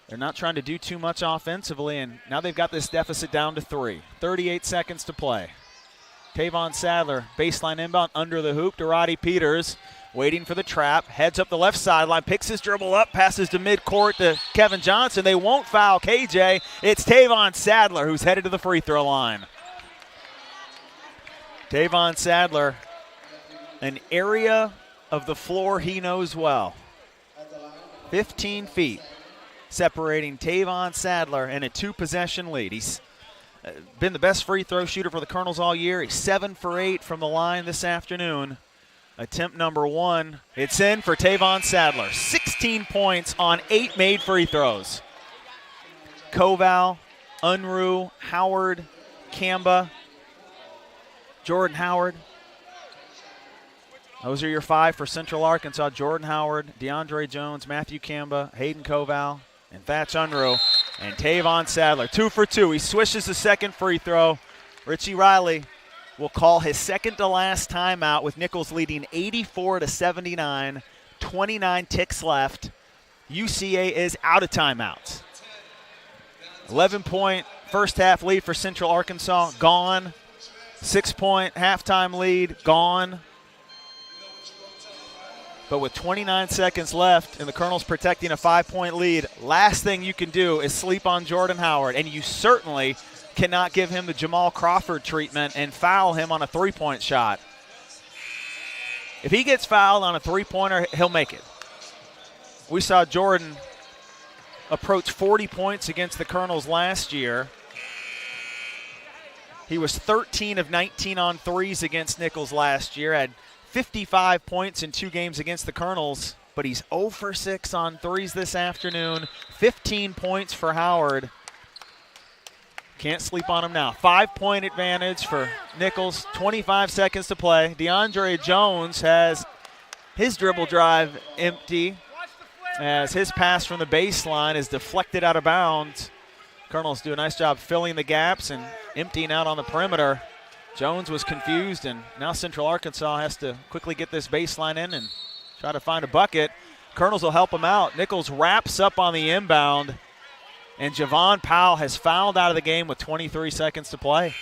They're not trying to do too much offensively, and now they've got this deficit down to 3. 38 seconds to play. Tavon Sadler, baseline inbound under the hoop to Roddy Peters, waiting for the trap, heads up the left sideline, picks his dribble up, passes to midcourt to Kevin Johnson. They won't foul KJ. It's Tavon Sadler who's headed to the free throw line. Tavon Sadler, an area of the floor he knows well. 15 feet separating Tavon Sadler and a 2-possession lead. He's been the best free throw shooter for the Colonels all year. He's 7 for 8 from the line this afternoon. Attempt number 1. It's in for Tavon Sadler. 16 points on 8 made free throws. Koval, Unruh, Howard, Kamba, Jordan Howard. Those are your 5 for Central Arkansas. Jordan Howard, DeAndre Jones, Matthew Kamba, Hayden Koval, and Thatch Unruh. And Tavon Sadler, 2 for 2. He swishes the second free throw. Richie Riley will call his second to last timeout with Nicholls leading 84-79. 29 ticks left. UCA is out of timeouts. 11-point first half lead for Central Arkansas, gone. 6-point halftime lead, gone. But with 29 seconds left and the Colonels protecting a 5-point lead, last thing you can do is sleep on Jordan Howard, and you certainly cannot give him the Jamal Crawford treatment and foul him on a 3-point shot. If he gets fouled on a 3-pointer, he'll make it. We saw Jordan approach 40 points against the Colonels last year. He was 13 of 19 on threes against Nicholls last year, had 55 points in 2 games against the Colonels, but he's 0 for 6 on threes this afternoon. 15 points for Howard. Can't sleep on him now. 5-point advantage for Nicholls. 25 seconds to play. DeAndre Jones has his dribble drive empty as his pass from the baseline is deflected out of bounds. Colonels do a nice job filling the gaps and emptying out on the perimeter. Jones was confused, and now Central Arkansas has to quickly get this baseline in and try to find a bucket. Colonels will help him out. Nicholls wraps up on the inbound, and Javon Powell has fouled out of the game with 23 seconds to play.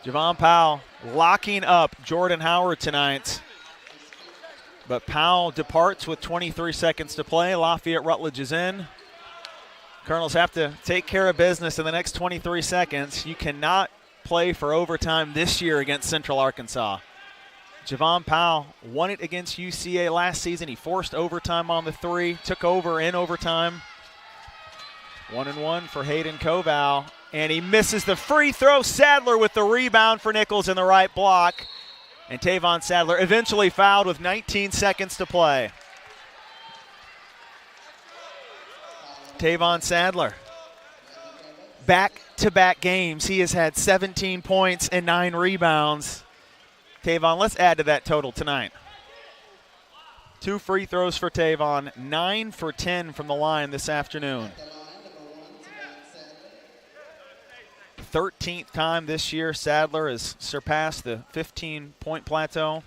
Javon Powell locking up Jordan Howard tonight, but Powell departs with 23 seconds to play. Lafayette Rutledge is in. Colonels have to take care of business in the next 23 seconds. You cannot play for overtime this year against Central Arkansas. Javon Powell won it against UCA last season. He forced overtime on the 3, took over in overtime. 1-1 for Hayden Koval, and he misses the free throw. Sadler with the rebound for Nicholls in the right block. And Tavon Sadler eventually fouled with 19 seconds to play. Tavon Sadler, back-to-back games, he has had 17 points and 9 rebounds. Tavon, let's add to that total tonight. 2 free throws for Tavon, 9 for 10 from the line this afternoon. 13th time this year Sadler has surpassed the 15-point plateau.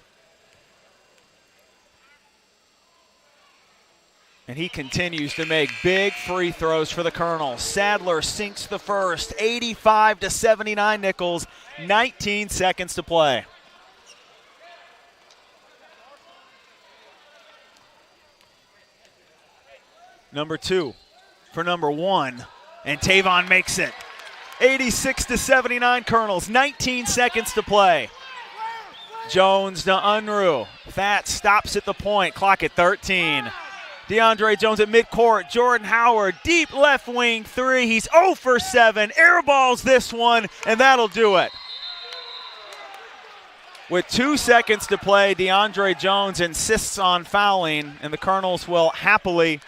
And he continues to make big free throws for the Colonels. Sadler sinks the first, 85-79 Nicholls, 19 seconds to play. Number 2 for number 1, and Tavon makes it. 86-79 Colonels, 19 seconds to play. Jones to Unruh. That stops at the point, clock at 13. DeAndre Jones at midcourt. Jordan Howard, deep left wing 3. He's 0 for 7. Airballs this one, and that'll do it. With 2 seconds to play, DeAndre Jones insists on fouling, and the Colonels will happily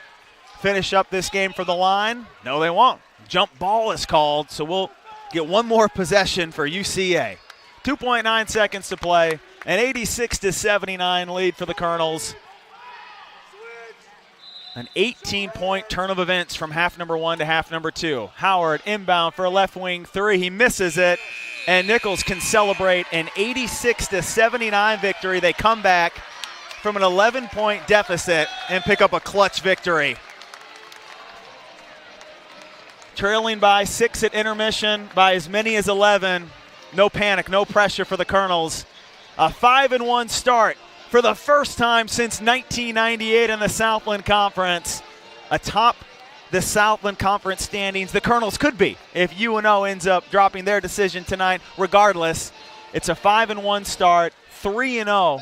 finish up this game for the line. No, they won't. Jump ball is called, so we'll get one more possession for UCA. 2.9 seconds to play, an 86-79 lead for the Colonels. An 18-point turn of events from half number 1 to half number 2. Howard inbound for a left wing 3. He misses it, and Nicholls can celebrate an 86-79 victory. They come back from an 11-point deficit and pick up a clutch victory. Trailing by 6 at intermission, by as many as 11. No panic, no pressure for the Colonels. A 5-1 start for the first time since 1998 in the Southland Conference. Atop the Southland Conference standings, the Colonels could be if UNO ends up dropping their decision tonight. Regardless, it's a 5-1 start, 3-0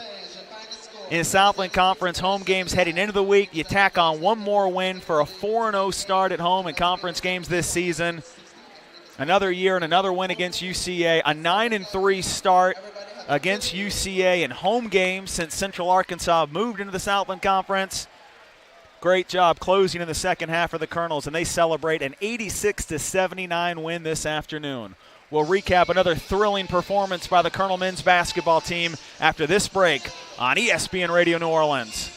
in Southland Conference home games heading into the week. You tack on one more win for a 4-0 start at home in conference games this season. Another year and another win against UCA. A 9-3 start against UCA in home games since Central Arkansas moved into the Southland Conference. Great job closing in the second half for the Colonels, and they celebrate an 86-79 win this afternoon. We'll recap another thrilling performance by the Colonel men's basketball team after this break on ESPN Radio New Orleans.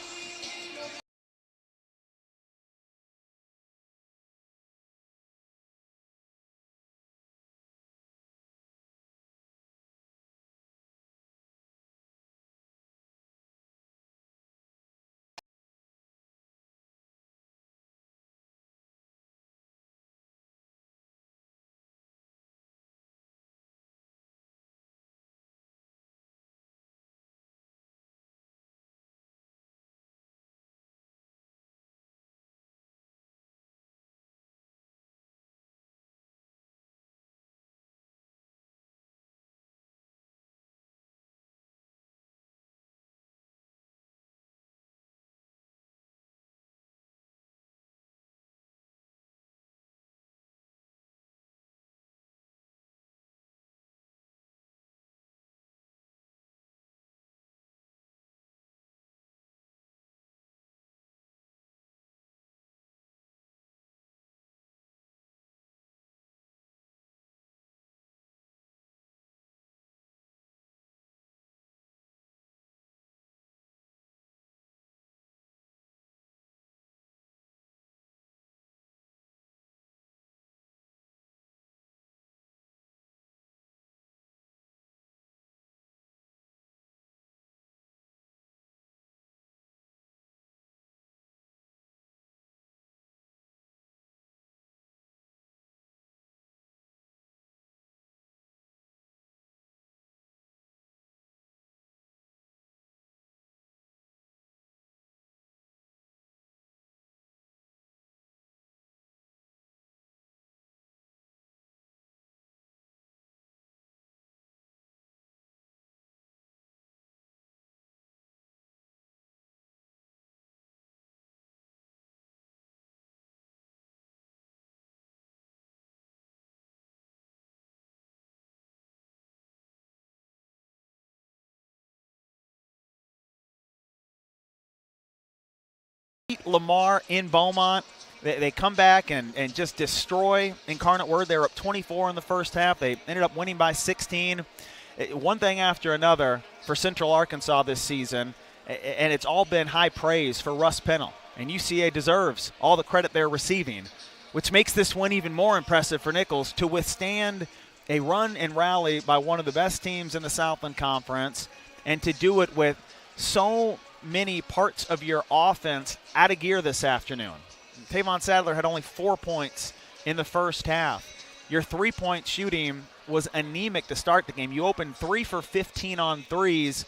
Lamar in Beaumont. They come back and just destroy Incarnate Word. They were up 24 in the first half. They ended up winning by 16. One thing after another for Central Arkansas this season, and it's all been high praise for Russ Pennell. And UCA deserves all the credit they're receiving, which makes this win even more impressive for Nicholls to withstand a run and rally by one of the best teams in the Southland Conference, and to do it with so many parts of your offense out of gear this afternoon. Tavon Sadler had only 4 points in the first half. Your three-point shooting was anemic to start the game. You opened 3 for 15 on threes,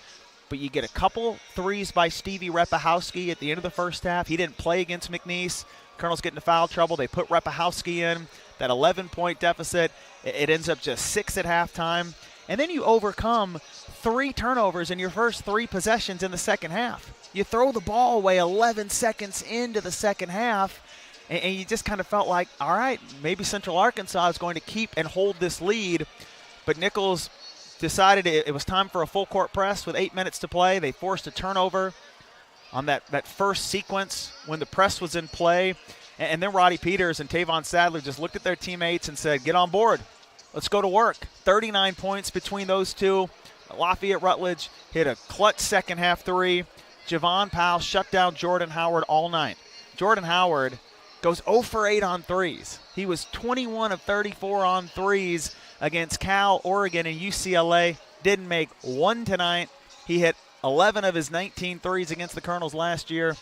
but you get a couple threes by Stevie Repahowski at the end of the first half. He didn't play against McNeese. Colonel's getting into foul trouble. They put Repahowski in. That 11-point deficit, it ends up just 6 at halftime. And then you overcome 3 turnovers in your first 3 possessions in the second half. You throw the ball away 11 seconds into the second half, and you just kind of felt like, all right, maybe Central Arkansas is going to keep and hold this lead. But Nicholls decided it was time for a full-court press with 8 minutes to play. They forced a turnover on that first sequence when the press was in play. And then Roddy Peters and Tavon Sadler just looked at their teammates and said, get on board. Let's go to work. 39 points between those two. Lafayette Rutledge hit a clutch second half 3. Javon Powell shut down Jordan Howard all night. Jordan Howard goes 0 for 8 on threes. He was 21 of 34 on threes against Cal, Oregon, and UCLA. Didn't make one tonight. He hit 11 of his 19 threes against the Colonels last year.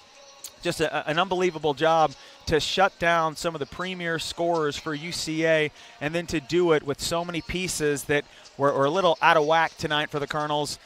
Just an unbelievable job to shut down some of the premier scorers for UCA, and then to do it with so many pieces that were a little out of whack tonight for the Colonels.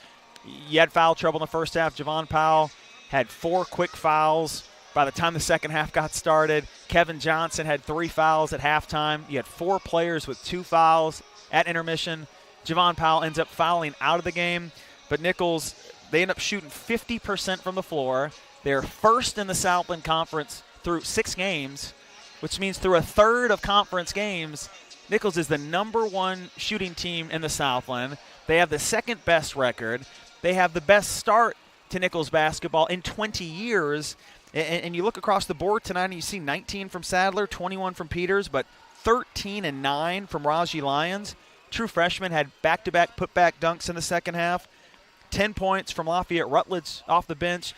You had foul trouble in the first half. Javon Powell had 4 quick fouls by the time the second half got started. Kevin Johnson had 3 fouls at halftime. You had 4 players with 2 fouls at intermission. Javon Powell ends up fouling out of the game, but Nicholls, they end up shooting 50% from the floor. They're first in the Southland Conference through 6 games, which means through a third of conference games, Nicholls is the #1 shooting team in the Southland. They have the second best record. They have the best start to Nicholls basketball in 20 years. And you look across the board tonight and you see 19 from Sadler, 21 from Peters, but 13 and 9 from Raji Lyons. True freshman had back-to-back putback dunks in the second half. 10 points from Lafayette Rutledge off the bench.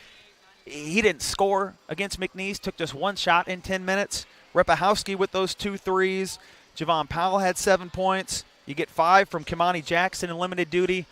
He didn't score against McNeese, took just 1 shot in 10 minutes. Repahowski with those 2 threes. Javon Powell had 7 points. You get 5 from Kimani Jackson in limited duty.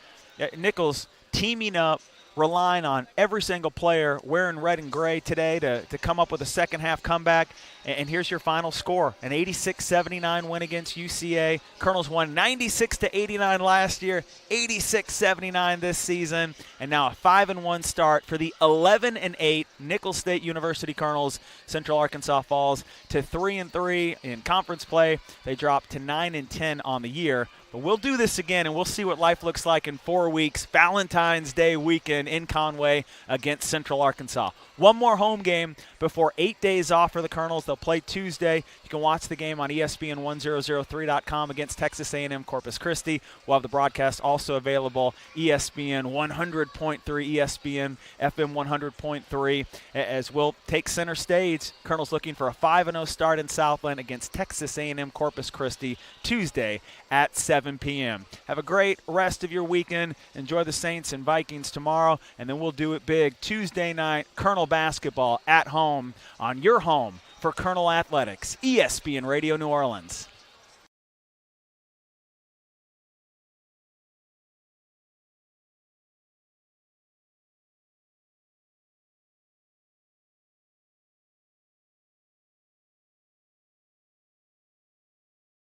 Nicholls teaming up, relying on every single player wearing red and gray today to come up with a second half comeback. And here's your final score, an 86-79 win against UCA. Colonels won 96-89 last year, 86-79 this season, and now a 5-1 start for the 11-8 Nicholls State University Colonels. Central Arkansas falls to 3-3 in conference play. They drop to 9-10 on the year. But we'll do this again, and we'll see what life looks like in 4 weeks. Valentine's Day weekend in Conway against Central Arkansas. One more home game before 8 days off for the Colonels. They'll play Tuesday. You can watch the game on ESPN1003.com against Texas A&M Corpus Christi. We'll have the broadcast also available, ESPN 100.3, ESPN FM 100.3, as we'll take center stage. Colonels looking for a 5-0 start in Southland against Texas A&M Corpus Christi Tuesday at 7 p.m. Have a great rest of your weekend. Enjoy the Saints and Vikings tomorrow, and then we'll do it big Tuesday night, Colonel basketball at home on your home for Colonel Athletics, ESPN Radio New Orleans.